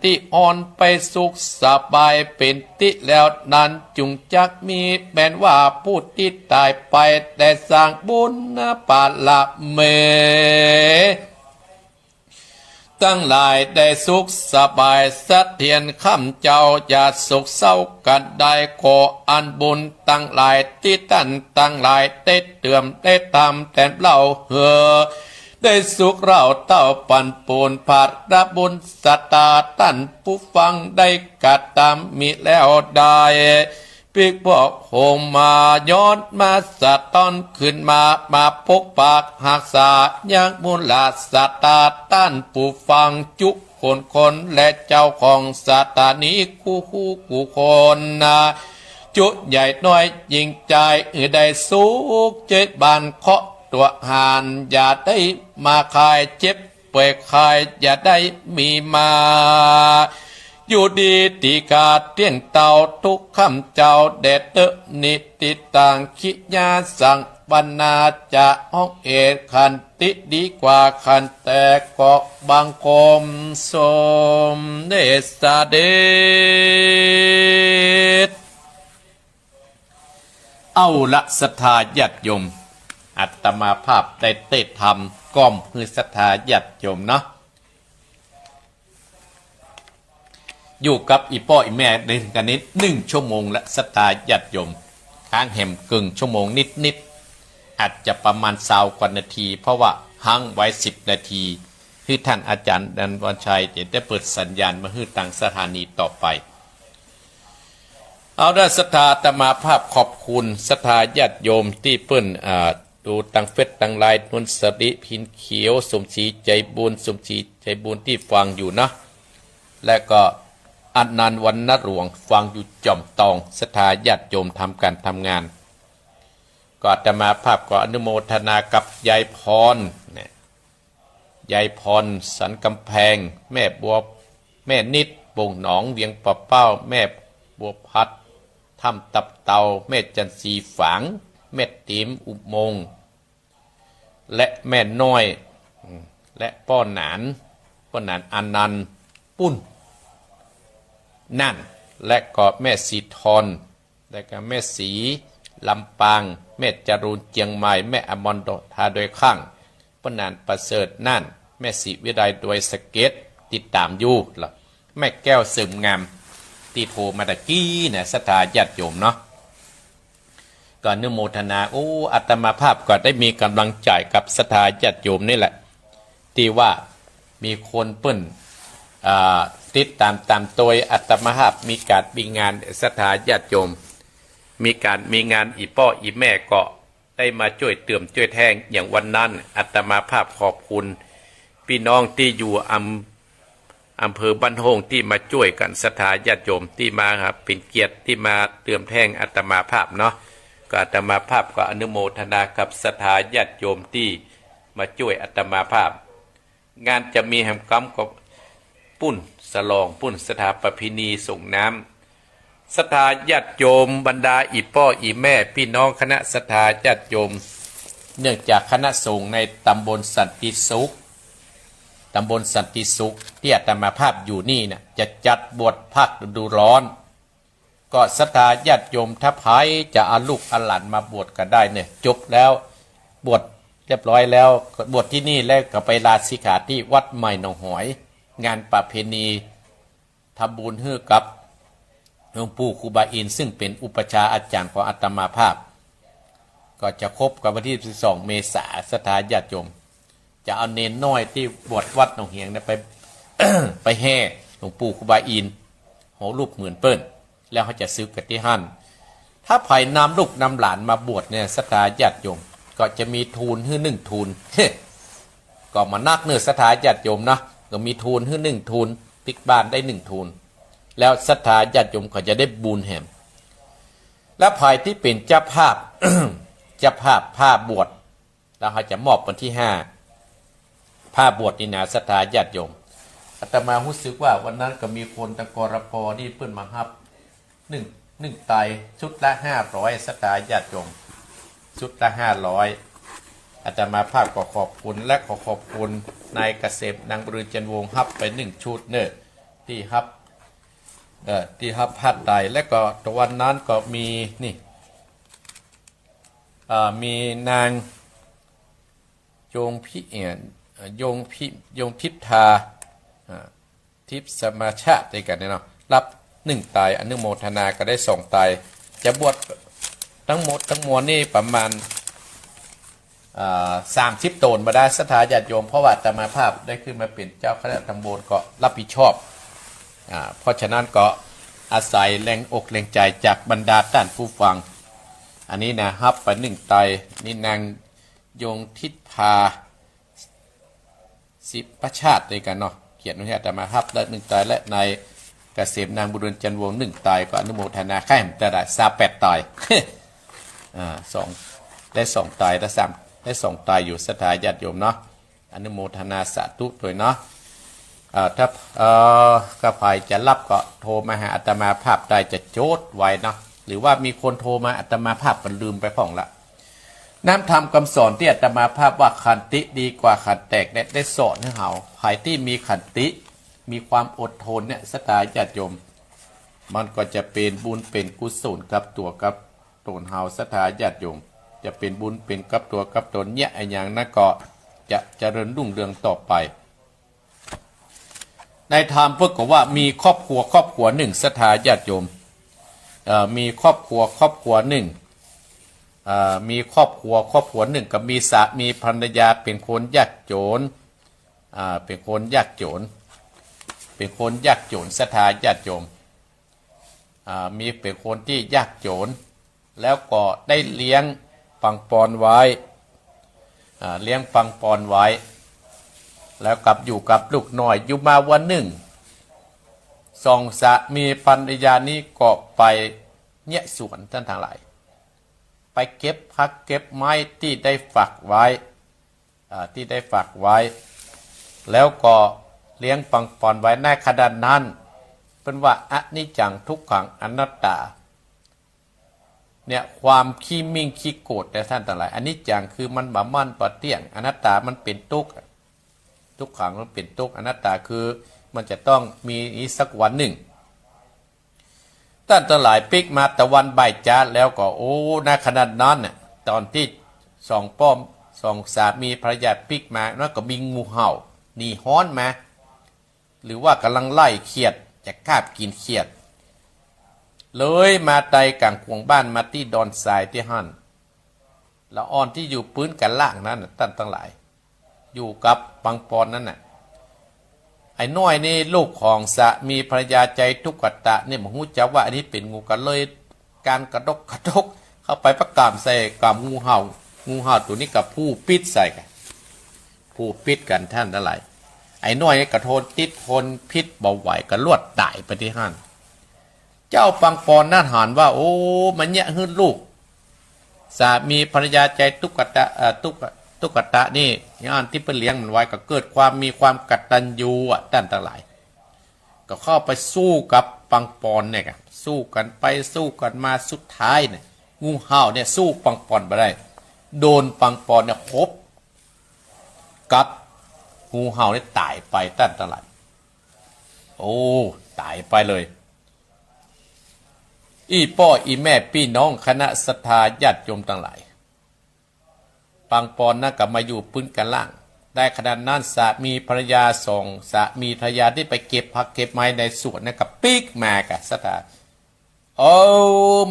ที่อ่อนไปสุขสบายเป็นที่แล้วนั้นจุงจักมีแม้นว่าผู้ที่ตายไปแต่สร้างบุญปาละเมตั้งหลายได้สุขสบายสัตเทียนข้ามเจ้าอย่าสุขเศร้ากันได้ขออันบุญตั้งหลายที่ตั้นตั้งหลายได้เตือมได้ทำแต่เล่าเหอ ได้สุขเราเต้าปันปูนผาดระบุญสตาตันผู้ฟังได้กัดตามมีแล้วได้ปีกบอกโหมมาย้อนมาสะตอนขึ้นมาพกปากหักษายังมูลาสตาตันผู้ฟังจุคนและเจ้าของสตานีคู่คนนะจุใหญ่น้อยยิงใจได้สุขเจ็บบานเคาะตัวหานอย่าได้มาคายเจ็บเปิดคายอย่าได้มีมาอยู่ดีตีกาเตี้ยงเต่าทุกคำเจ้าเด็ดเตนิติต่างคิยาสั่งบรรณาจะห้องเอขันติดีกว่าขันแต่กอกบางคมสมเดสเดชเอาละศรัทธาญาติโยมอัตมาภาพได้เตะธรรมก้อมคือศรัทธาญาติโยมเนาะอยู่กับอีพ่ออีแม่ในกันนิด1 ชั่วโมงและศรัทธาญาติโยมค้างแหมกึ่งชั่วโมงนิดอาจจะประมาณ20 กว่านาทีเพราะว่าหังไว้10 นาทีคือท่านอาจารย์ดันวันชัยจะได้เปิดสัญญาณมาให้ต่างสถานีต่อไปเอาได้ศรัทธาอาตมาภาพขอบคุณศรัทธาญาติโยมที่เปิ้นดูตังเฟซตังไลน์นุนสริพินเขียวสมศรีใจบุญสมศรีใจบุญที่ฟังอยู่นะและก็อนันต์วรรณหลวงฟังอยู่จอมตองศรัทธาญาติโยมทำการทำงานก็อาตมาภาพก็อนุโมทนากับยายพรเนี่ยยายพรสันกำแพงแม่บัวแม่นิดปงหนองเวียงปะเป้าแม่บัวพัดทำตับเตาแม่จันทรีฝังแม่ติ๋มอุโมงค์และแม่น้อยและป้อหนานอนันต์ปุ้นนั่นและก็แม่สีทอนและก็แม่สีลำปางแม่จรูนเจียงใหม่แม่อมรดทาโดยข้างป้อนานประเสริฐนั่นแม่สีวิไลโดยสเก็ตติดตามอยู่ล่ะแม่แก้วเสริมงามตีโทรมาตะกี้เนี่ยศรัทธาญาติโยมเนาะก่อนอนุโมทนาอาตมาภาพก็ได้มีกำลังใจกับศรัทธาญาติโยมนี่แหละที่ว่ามีคนเปิ้นติดตามตัวอาตมาภาพมีการมีงานศรัทธาญาติโยมมีงานอีพ่ออีแม่ก็ได้มาช่วยเติมช่วยแทงอย่างวันนั้นอาตมาภาพขอบคุณพี่น้องที่อยู่อำเภอบ้านโฮงที่มาช่วยกันศรัทธาญาติโยมที่มาครับเป็นเกียรติที่มาเติมแทงอาตมาภาพเนาะก็อาตมาภาพก็อนุโมทนากับศรัทธาญาติโยมที่มาช่วยอาตมาภาพงานจะมีแห่งกรรมก็ปุ้นสลองปุ้นสถาปพินีส่งน้ำศรัทธาญาติโยมบรรดาอีพ่ออีแม่พี่น้องคณะศรัทธาญาติโยมเนื่องจากคณะสงฆ์ในตำบลสันติสุขที่อาตมาภาพอยู่นี่นะจะจัดบวชภาคฤดูร้อนก็ศรัทธาญาติโยมถ้าไผจะเอาลูกเอาหลานมาบวชกันได้เนี่ยจบแล้วบวชเรียบร้อยแล้วบวชที่นี่แล้วก็ไปลาสิกขาที่วัดใหม่หนองหอยงานประเพณีทำบุญให้กับหลวงปู่ครูบาอินทร์ซึ่งเป็นอุปชฌาย์อาจารย์ของอาตมาภาพก็จะครบกับวันที่12 เมษายนศรัทธาญาติโยมจะเอาเนนน้อยที่บวชวัดหนองเหียงไป ไปแห่หลวงปู่ครูบาอินทร์โหรูปเหมือนเปิ้นแล้วเขาจะซื้อกันที่หั่นถ้าไผ่นำลูกนำหลานมาบวชเนี่ยศรัทธาญาติโยมก็จะมีทูลให้1 ทูล ก็มานักเนื้อศรัทธาญาติโยมนะก็มีทูลให้1 ทูลติ๊กบ้านได้1 ทูลแล้วศรัทธาญาติโยมก็จะได้บุญแหมและไผ่ที่เป็นเจ้าภาพ เจ้าภาพผ้าบวชแล้วเขาจะมอบวันที่5ผ้าบวชนี่นะศรัทธาญาติโยมอาตมารู้สึกว่าวันนั้นก็มีคนตะกรพอนี่เพิ่นมาฮับ1ไตชุดละ500ศรัทธาญาติโยมชุดละ500อาตมาภาพก็ขอบคุณและขอบคุณนายเกษมนางบรือจันวงศ์ฮับไป1 ชุดเนอะที่ฮับผ้าไตและก็วันนั้นก็มีนี่มีนางโยงพิทิพทาทิพสมาชาติด้วยกันเนาะรับ1 ไตอนุโมทนาก็ได้2 ไตจะบวชทั้งหมดทั้งมวลนี่ประมาณ 30 ตนมาได้สถาญาติโยมเพราะว่าอาตมาภาพได้ขึ้นมาเป็นเจ้าคณะตำบลก็รับผิดชอบเพราะฉะนั้นก็อาศัยแรงอกแรงใจจากบรรดาท่านผู้ฟังอันนี้นะครับไป1 ไตรนี่นางยงทิศพาสิประชาติด้วยกันเนาะเขียนไว้ให้อาตมาภาพได้1 ไตรและในเกษมนางบุญจันทร์วงศ์1 ไตรก็อนุโมทนาค่ายแต่ได้28 ไตร2ได้2 ไตรได้3ได้2 ไตรอยู่สถาญาติโยมเนาะอนุโมทนาสาธุด้วยเนาะถ้ากระภัยจะรับก็โทรมาหาอาตมาภาพได้จะโจทย์ไว้เนาะหรือว่ามีคนโทรมาอาตมาภาพมันลืมไปพ่องละน้ำธรรมคำสอนที่อาตมาภาพว่าขันติดีกว่าขันแตกเนี่ยได้สอนให้เฮาภายที่มีขันติมีความอดทนเนี่ยสถาญาติโยมมันก็จะเป็นบุญเป็นกุศลกับตัวกับตนเฮาสถาญาติโยมจะเป็นบุญเป็นกับตัวกับตนเนี่ยไอ้อย่างนั้นก็จะเจริญรุ่งเรืองต่อไปในธรรมเพื่อก็ว่ามีครอบครัวหนึ่งสถาญาติโยมมีครอบครัวหนึ่งมีครอบครัวหนึ่งกับมีสามีภรรยาเป็นคนยากจนเป็นคนยากจนสถาญาติโยมมีเป็นคนที่ยากจนแล้วก็ได้เลี้ยงปังปอนไว้แล้วกับอยู่กับลูกน้อยอยู่มาวันหนึ่งสองสามีภรรยานี้ก็ไปเนี่ยสวนท่านทั้งหลายไปเก็บผักเก็บไม้ที่ได้ฝากไว้แล้วก็เลี้ยงปังปอนไว้ในขณะนั้นเป็นว่าอนิจจังทุกขังอนัตตาเนี่ยความขี้มิ่งขี้โกรธแต่ท่านทั้งหลายอนิจจังคือมันบ่มั่นบ่เที่ยงอนัตตามันเป็นทุกข์ทุกขังมันเป็นทุกข์อนัตตาคือมันจะต้องมีอีกสักวันหนึ่งท่านทั้งหลายปิกมาตะวันบ่ายจ้าแล้วก็โอ้ณขณะนั้นน่ะตอนที่สองสามีภรรยาปิกมาแล้วก็มีงูเห่าหนีฮ้อนมาหรือว่ากำลังไล่เขียดจะคาบกินเขียดเลยมาไต่กลางขวงบ้านมาที่ดอนทรายที่หั่นละอ่อนที่อยู่พื้นกันล่างนั้นท่านทั้งหลายอยู่กับปังปอนนั่นน่ะไอ้น้อยนี่ลูกของสามีภรรยาใจทุกขตะเนี่ยบอกหูจักว่าอันนี้เป็นงูกันเลยการกระดกเข้าไปประกามใส่กับงูเห่าตัวนี้กับผู้ปิดใส่กันผู้ปิดกันท่านทั้งหลายไอ้น้อยกระโทนติดทนพิษเบาไหวกระลวดตายไปที่หั่นเจ้าปังปอนน่าหานว่าโอ้มันเนี่ยหื้นลูกสามีภรรยาใจทุกขตะนี่งานที่เป็นเลี้ยงมันไว้ก็เกิดความมีความกตัญญูท่านทั้งหลายก็เข้าไปสู้กับปังปอนเนี่ยกันสู้กันไปสู้กันมาสุดท้ายเนี่ยงูเห่าเนี่ยสู้ปังปอนไม่ได้โดนปังปอนเนี่ยคบกับงูเห่าเนี่ยตายไปท่านทั้งหลายโอ้ตายไปเลยอีพ่ออีแม่พี่น้องคณะศรัทธาญาติโยมทั้งหลายปังปอนนั่นกับมาอยู่พื้นกันล่างได้ขนาดนั้นสามีภรรยาสามีภรรยาที่ไปเก็บผักเก็บไม้ในสวนนั่นกับปีกมากับศรัทธา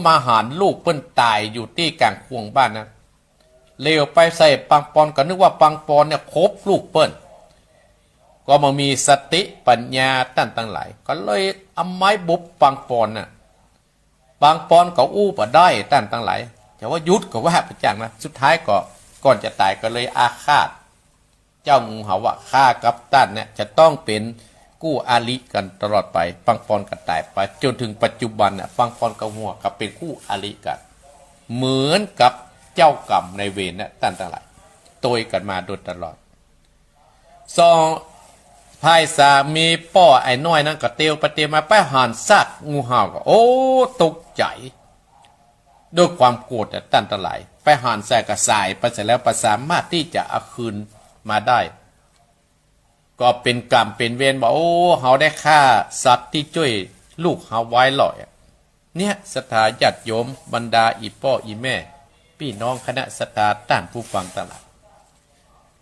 มาหารลูกเปิ้นตายอยู่ที่กลางควงบ้านนะเลวไปใส่ปังปอนก็นึกว่าปังปอนเนี่ยคบลูกเปิ้นก็มามีสติปัญญาตั้งหลายก็เลยเอาไม้บุบปังปอนน่ะปังปอนก็อู้ปะได้ตั้งหลายแต่ว่ายุดก็ว่าประจังนะสุดท้ายก็ก่อนจะตายก็เลยอาฆาตเจ้างูเห่าว่าข้ากับตั้นเนี่ยจะต้องเป็นกู้อาลิกันตลอดไปปังปอนก็ตายไปจนถึงปัจจุบันน่ะปังปอนกับหัวก็เป็นคู่อาลิกันเหมือนกับเจ้ากรรมในเวรเนี่ยตั้งหลายโตยกันมาโดยตลอดภายสามีป้อไอ้น้อยนั่นก็เตียวไปเตียวมาไปหันซากงูเห่าก็โอ้ตกใจด้วยความโกรธตั้งหลายไปหันใส่กระสายไปเสร็จแล้วประสามารถที่จะเอาคืนมาได้ก็เป็นกรรมเป็นเวรบอกโอ้เฮาได้ฆ่าสัตว์ที่ช่วยลูกเฮาไว้หล่อยเนี่ยศรัทธาญาติโยมบรรดาอีพ่ออีแม่พี่น้องคณะศรัทธาต้านผู้ฟังตลาด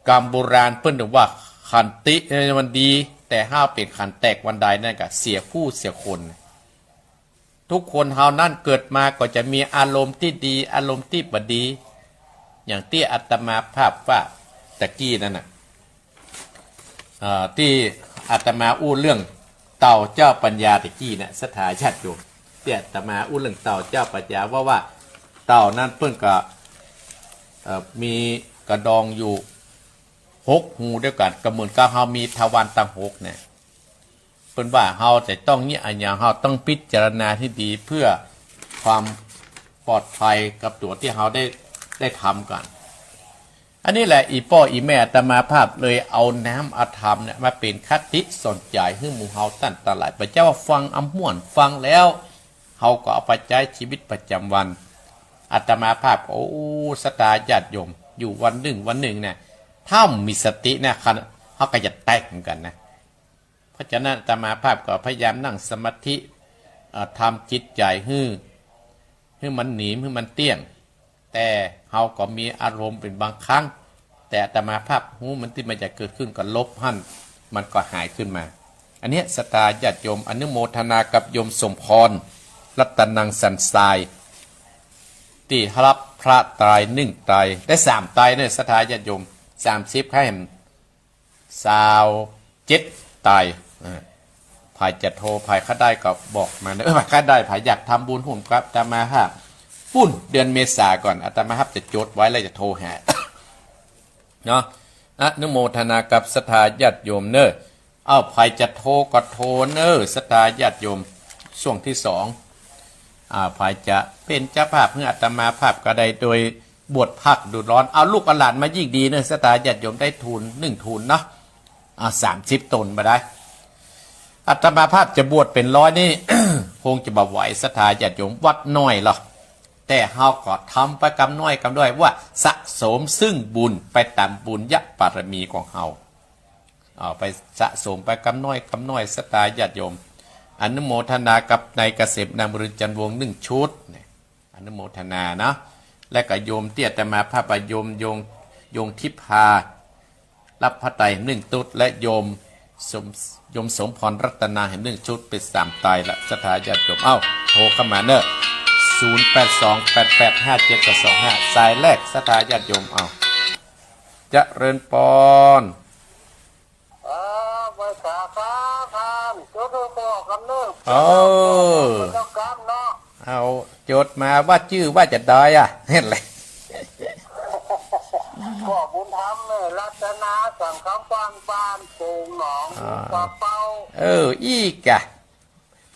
กรรมโบราณเพิ่นบอกว่าขันติมันดีแต่ห้าเป็นขันแตกวันใดนั่นก็เสียผู้เสียคนทุกคนเฮานั่นเกิดมาก็จะมีอารมณ์ที่ดีอารมณ์ที่บ่ดี อย่างที่อาตมาภาพว่าตะกี้นั่นน่ะที่อาตมาอู้เรื่องเต่าเจ้าปัญญาตะกี้น่ะสถาญาติโยมที่อาตมาอู้เรื่องเต่าเจ้าปัญญาว่าเต่านั้นเพิ่นก็มีกระดองอยู่6 หูด้วยกันก็เหมือนกับเฮามีทวารตั้ง6เนี่ยเพิ่นว่าเฮาจะต้องเนี่ยอันอย่างเฮาต้องพิจารณาที่ดีเพื่อความปลอดภัยกับตัวที่เฮาได้ทำกันอันนี้แหละอีพ่ออีแม่อาตมาภาพเลยเอาน้ำอาธรรมเนี่ยมาเป็นคติสอนใจให้หมู่เฮาตั้นตลายพระเจ้าว่าฟังอำม่วนฟังแล้วเฮาก็เอาไปใช้ชีวิตประจำวันอาตมาภาพโอ้สตาญาติโยมอยู่วันหนึ่งเนี่ยถ้ามีสติเนี่ยเฮาก็จะแตกเหมือนกันนะเพราะฉะนั้นอาตมาภาพก็พยายามนั่งสมาธิทำจิตใจให้มันหนีให้มันเตี้ยงแต่เฮาก็มีอารมณ์เป็นบางครั้งแต่อาตมาภาพหูมันที่มันจะเกิดขึ้นก็ลบหั่นมันก็หายขึ้นมาอันนี้สตาญาติโยมอนุโมทนากับโยมสมพรรัตนังสันทรายที่รับพระตาย1 ตายได้3 ตายเนี่ยสตาญาติโยม30ให้27 ตายภายจะโทรภายข้าได้ก็บอกมาเนอะภายข้าได้ภายอยากทำบุญหุ่มครับอาตมาภาพปุ้นเดือนเมษาก่อนอาตมาภาพจะจดไว้แล้วจะโทรหาเนาะอนุโมทนากับศรัทธาญาติโยมเนอะภายจะโทรก็โทรเนอะศรัทธาญาติโยมช่วงที่2ภายจะเป็นเจ้าภาพเพื่ออาตมาภาพก็ได้โดยบวชพักดูร้อนเอาลูกหลานมายิ่งดีเนอะศรัทธาญาติโยมได้ทุน1 ทุนเนาะ30 ตนมาได้อาตมาภาพจะบวชเป็น100นี่ คงจะบ่ไหวศรัทธาญาติโยมวัดน้อยหรอกแต่เฮาก็ทำไปกำน้อยกำด้วยว่าสะสมซึ่งบุญไปตามบุญยบารมีของเฮาไปสะสมไปกำน้อยศรัทธาญาติโยมอนุโมทนากับนายเกษมนามรุจันทร์วงศ์1 ชุดอนุโมทนานะและก็โยมเตี้ยแต่มาพระประโยมทิพารับพระไตร1 ตุดและโยมสมพรรัตนาเห็น1 ชุดเป็น3 ตายละศรัทธาญาติโยมโทรเข้ามาเนอะ0828857225สายแรกศรัทธาญาติโยมเจริญปอนภาษาฟ้าพามจุดบอกคำนึงเอาโจทย์มาว่าชื่อว่าจะได้เห็นเลยก็บุญธรรมเลยรัตนาสังคำปานปูงหนองปลาเป้าอีกะ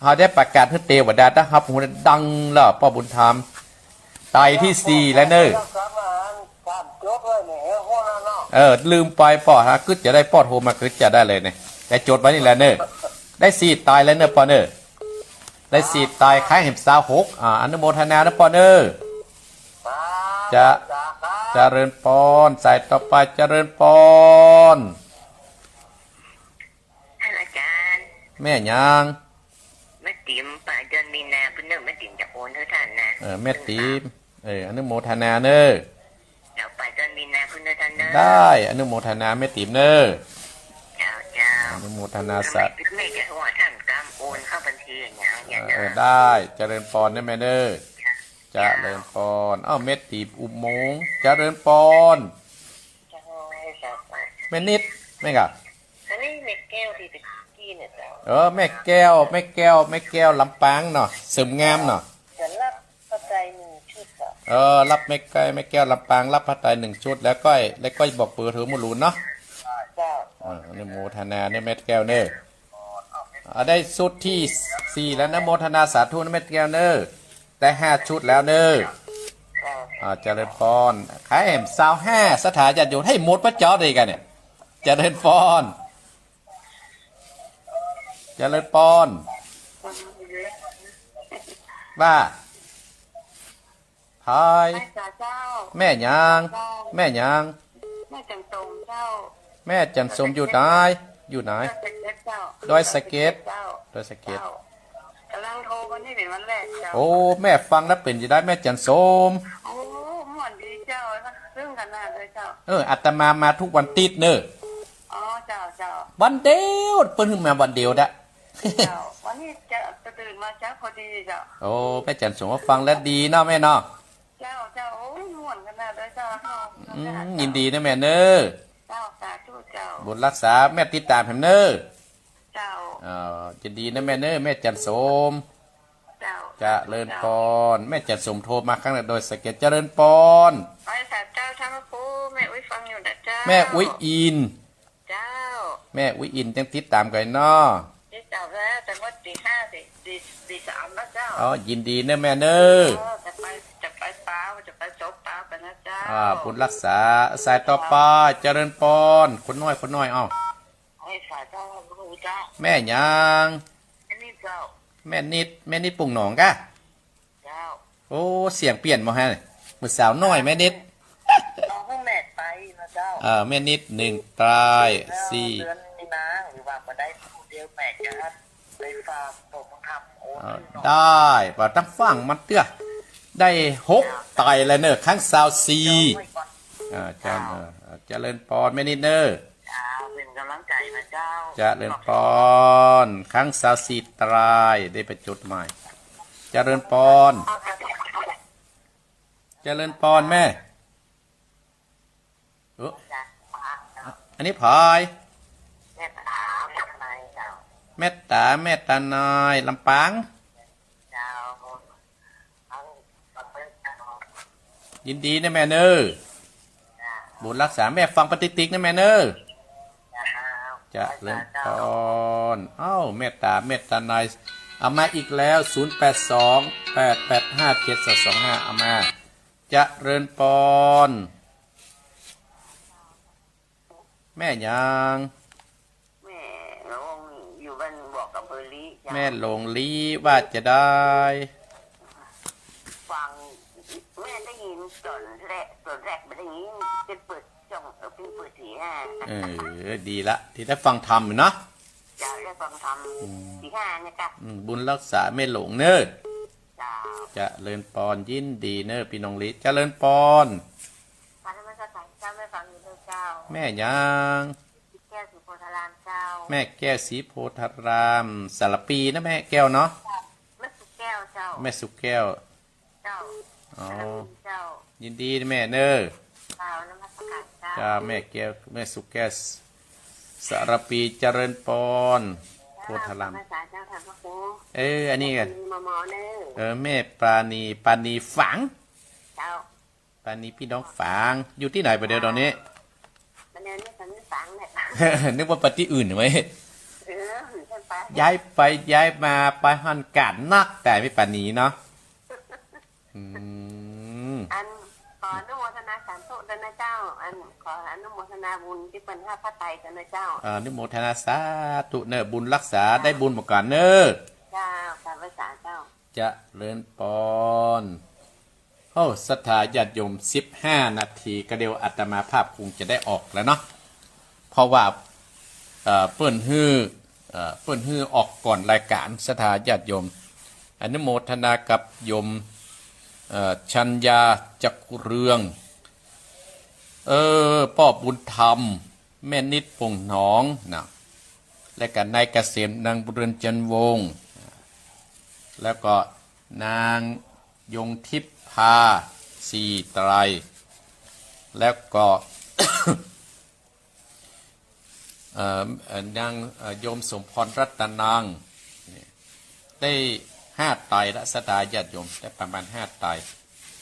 เขาได้ประกาศให้เทวดาได้ครับหูดังแล้วพ่อบุญธรรมตายที่4แล้วเนอะลืมไปพ่อฮะกึศจะได้พ่อโทรมากึศจะได้เลยเนี่ยแต่โจทย์ไว้นี่แหละเนอะได้4 ตายแล้วเนอะพ่อเนอะได้4 ตายคล้ายเห็น26อนุโมทนานะพ่อเนอะจะเจริญปอนสายต่อไปเจริญปอนอาจารย์แม่ยังแม่ติ๋มปลายเดือนมีนาเพิ่นเนอะแม่ติ๋มจะโอนให้ท่านนะแม่ติ๋มอนุโมทนาเนอะเดี๋ยวปลายเดือนมีนาเพิ่นเนอะท่านเนอะได้อนุโมทนาแม่ติ๋มเนอะเจ้าอนุโมทนาสัตว์แม่จะโทรท่านกำโอนเข้าบัญชีอย่างเงี้ยได้เจริญปอนได้แม่เนอะเจริญปอนแม่ติ๋มอุโมงค์เจริญปอนแม่นิดแม่กับอันนี้แม่แก้วที่ตะกี้เนี่ยเจ้าแม่แก้วลำปางเนาะเสริมงามเนาะจะรับพระไตร1 ชุดรับแม่แก้วลำปางรับพระไตร1 ชุดแล้วก็บอกเปิดเถอมุลูนเนาะเจ้าอนุโมทนาเนี่ยแม่แก้วเนอะได้ชุดที่4แล้วนะโมทนาสาธุนะแม่แก้วเนอะได้5 ชุดแล้วเนอะเจริญพรขายแหม25สถานญาติโยมให้หมดพระเจ้าเลยกันเนี่ยเจริญพรว่าพายแม่ยังแม่จันทมเจ้าแม่จันทมอยู่ไหนดอยสะเก็ดกำลังโทรวันนี้เป็นวันแรกเจ้าแม่ฟังแล้วเป็นจะได้แม่จันทมม่วนดีเจ้าซึ่งขนาดเลยเจ้าอาตมาทุกวันติดเนอะเจ้าวันเดียวเปิ้นขึ้นมาวันเดียวดะวันนี้จะตื่นมาเช้าพอดีเจ้าแม่จันทมว่าฟังแล้วดีเนาะแม่เนาะเจ้าม่วนขนาดเลยเจ้า ยินดีนะแม่เนอ เจ้าสาธุเจ้า บุญรักษาแม่ติดตามแฮมเนอ เจ้า จะดีนะแม่เนอแม่จันสม เจ้า จะเริญปอนแม่จันสมโทรมาครั้งแรกโดยสเก็ตเจริญปอน ไอ้สาเจ้าท่านพระครูแม่อุ้ยฟังอยู่นะเจ้า แม่อุ้ยอิน เจ้า แม่อุ้ยอินจังติดตามกันเนาะ ที่เจ้าแล้วแต่ว่าตี 5ตี 3แล้วเจ้า ยินดีนะแม่เนอ จะไปป้าจะไปจบป้าไปนะเจ้า บุญรักษาสายต่อไปเจริญปอนคนน้อยไอ้สาเจ้าพระครูเจ้า แม่ยัง อันนี้เจ้า แม่นิดปุ่งหนองกะ เจ้า โอ้เสียงเปลี่ยนมาฮะมือสาวน้อยแม่นิด น้องเพิ่งแม่ไปนะเจ้า แม่นิด1 ตราย 4 เดือนนี้นะหรือว่ามาได้ผู้เดียวแม่จะไปฝากผมทำโอนได้ป่ะตั้งฟังมันเตื้อได้6 ไตเลยเนอะครั้ง24เจริญปอนแม่นิดเนอะ เป็นกำลังใจนะเจ้า เจริญปอนครั้ง24 ตรายได้ไปจุดใหม่เจริญปอนแม่อันนี้พาย แม่ตาแม่นายเจ้า แม่ตานายลำปาง เจ้า ยินดีนะแม่เนอบุญรักษาแม่ฟังปฏิติกนะแม่เนอจะเริ่มปอนแม่ตานายเอามาอีกแล้ว0828857225เอามาจะเริญปอนแม่ยังแม่ลงอยู่บ้านบอกกับเบอร์ลี่แม่หลงลีว่าจะได้ฟังแม่ได้ยินตอนแรกไม่ได้ยินเป็นเปิดช่องเป็นเปิด4 5ดีละที่ได้ฟังธรรมอยู่เนาะ จะได้ฟังทำ4 5เนี่ยครับบุญรักษาแม่หลงเนอจะเลินปอนยินดีเนอพี่น้องลิจะเลินปอนฟังไม่เข้าใจเจ้าไม่ฟังอยู่ด้วยเจ้าแม่ยังแก้วสีโพธารามเจ้าแม่แก้วสีโพธารามสารปีนะแม่แก้วเนาะแม่สุแก้วเจ้าแม่สุแก้วเจ้าเจ้ายินดีแม่เนอเจ้าน้ำมันสกัดเจ้าแม่แก้วแม่สุแก้วสารปีเจริญปอนโพธารามอันนี้กันแม่ปานีฝังปานีพี่น้องฝังอยู่ที่ไหนประเดี๋ยวตอนนี้นึกว่าปฏิอื่นไหมย้ายมาไปหันกันนักแต่ไม่ปานีเนาะอันขออนุโมทนาสาธุด้วยนะเจ้าอันขออนุโมทนาบุญที่เป็น5 พระไตรกันนะเจ้าอนุโมทนาสาธุเนอบุญรักษาได้บุญมาก่อนเนอเจ้าสาธุสาเจ้าจะเลินปอนศรัทธาญาติโยม15 นาทีก็เดียวอาตมาภาพคงจะได้ออกแล้วเนาะเพราะว่าเปิ้นฮือออกก่อนรายการศรัทธาญาติโยมอนุโมทนากับโยมชัญญาจักเรืองพ่อบุญธรรมแม่นิดปงหนองนะและกันนายเกษมนางบุญเรือนจันวงศ์แล้วก็นางยงทิพพา4 ไตรแล้วก็ นางโยมสมพรรัตนังได้5 ไตรและศรัทธาญาติโยมได้ประมาณ5 ไตร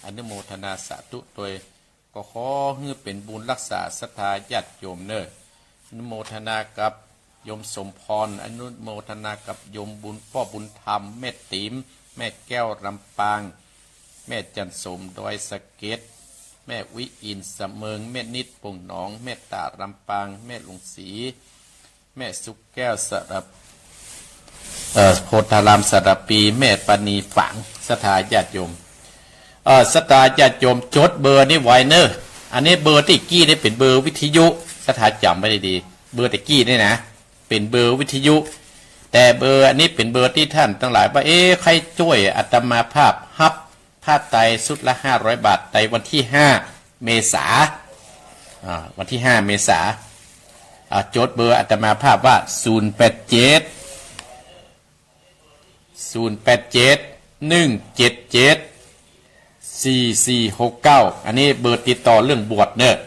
อนุโมทนาสาธุโดยก็ขอให้เป็นบุญรักษาศรัทธาญาติโยมเนออนุโมทนากับโยมสมพรอนุโมทนากับโยมบุญพ่อบุญธรรมแม่ติ๋มแม่แก้วลำปางแม่จันสมดอยสะเก็ดแม่วิอินสะเมิงแม่นิดปงหนองแม่ตาลำปางแม่ลุงศรีแม่สุกแก้วสระโพธารามสระปีแม่ปณีฝังศรัทธาญาติโยมศรัทธาญาติโยมจดเบอร์นี่ไว้เนอะอันนี้เบอร์ที่กี้นี่เป็นเบอร์วิทยุศรัทธาจำไม่ได้ดีเบอร์ตะกี้นี่นะเป็นเบอร์วิทยุแต่เบอร์อันนี้เป็นเบอร์ที่ท่านทั้งหลายว่าใครช่วยอาตมาภาพฮับผ้าไตรสุดละ500 บาทในวันที่5 เมษาวันที่5 เมษาจดเบอร์อาตมาภาพว่า087 177 4469อันนี้เบอร์ติดต่อเรื่องบวชเนอะ087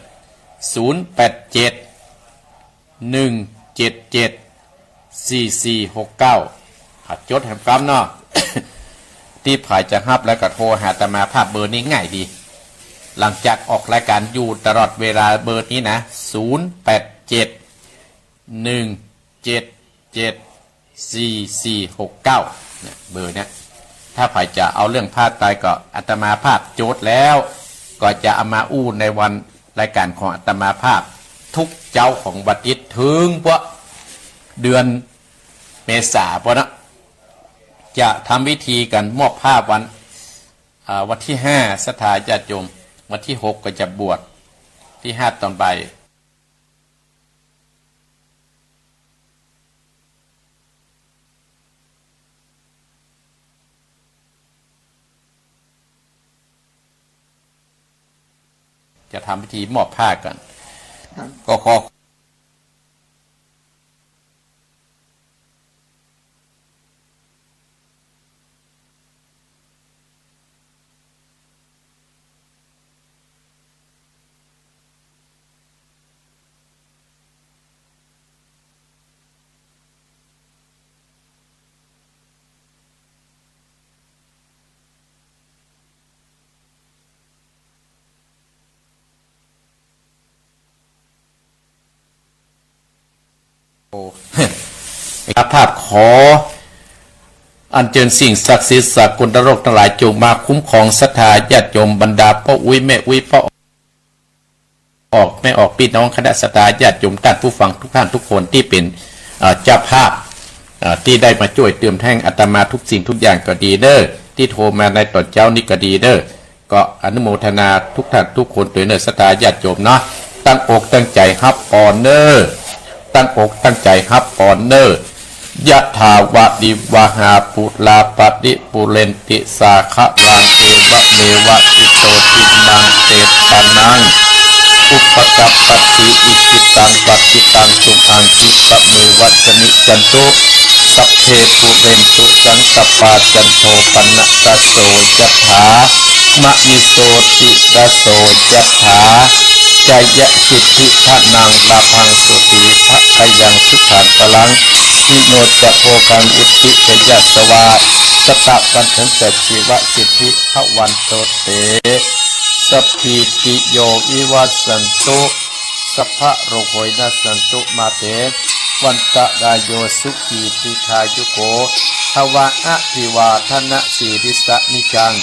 177 4469จดแหมกำเนาะ ที่ผายจะฮับแล้วก็โทรหาอาตมาภาพเบอร์นี้ง่ายดีหลังจากออกรายการอยู่ตลอดเวลาเบอร์นี้นะ087 177 4469เนี่ยเบอร์เนี้ยถ้าผายจะเอาเรื่องพาดตายก็อาตมาภาพโจทย์แล้วก็จะเอามาอู้ในวันรายการของอาตมาภาพทุกเจ้าของวันอาทิตย์ถึงพวกเดือนเมษาพวกนะจะทำวิธีกันมอบผ้าวันที่5ศรัทธาญาติโยมวันที่6ก็จะบวชที่5ตอนบ่ายจะทำพิธีมอบผ้ากันก็ขอรับภาพขออัญเชิญสิ่งศักดิ์สิทธิ์สากลโลกทั้งหลายจงมาคุ้มครองศรัทธาญาติโยมบรรดาพ่ออุ้ยแม่อุ้ยพ่อออกแม่ออกพี่น้องคณะศรัทธาญาติโยมท่านผู้ฟังทุกท่านทุกคนที่เป็นเจ้าภาพที่ได้มาช่วยเติมแท่งอาตมาทุกสิ่งทุกอย่างก็ดีเด้อที่โทรมาในตอนเช้านี้ก็ดีเด้อก็อนุโมทนาทุกท่านทุกคนด้วยเนอศรัทธาญาติโยมเนาะตั้งอกตั้งใจรับออเนอร์ตั้งอกตั้งใจรับออเนอร์ยะถาวะดิวหาปุลาปฏิปุเรนติสาคะรังเอวะเมวะอิโตทินังเตปานังอุปกัปปติอิจิตังปัจจิตังตุอังคิปะเมวะสมิจันตุสัพเพปุเรนตุสังกปาจันโทปนะตะโสจัตถามะนิโสติตะโสจัตถาจายะสิทธิทานังลาพังสุติภะกยังสุขันตลังนิโนจะโภคังอุติเตยัสวาสตะกันถึงเสชีวะสิทธิภวันโตเตสัพพิติโยวิวัสสันตุสัพพะโรโหยนัสสันตุมาเตวันตะรายโยสุขีติคายุโกภวะอะภิวาทนะสีริสะนิจัง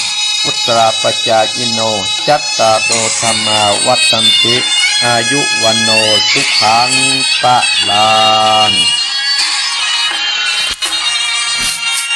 พุตราปจายิโนจัตตาโตธรรมาวัฏันติอายุวันโนสุขังปะลัง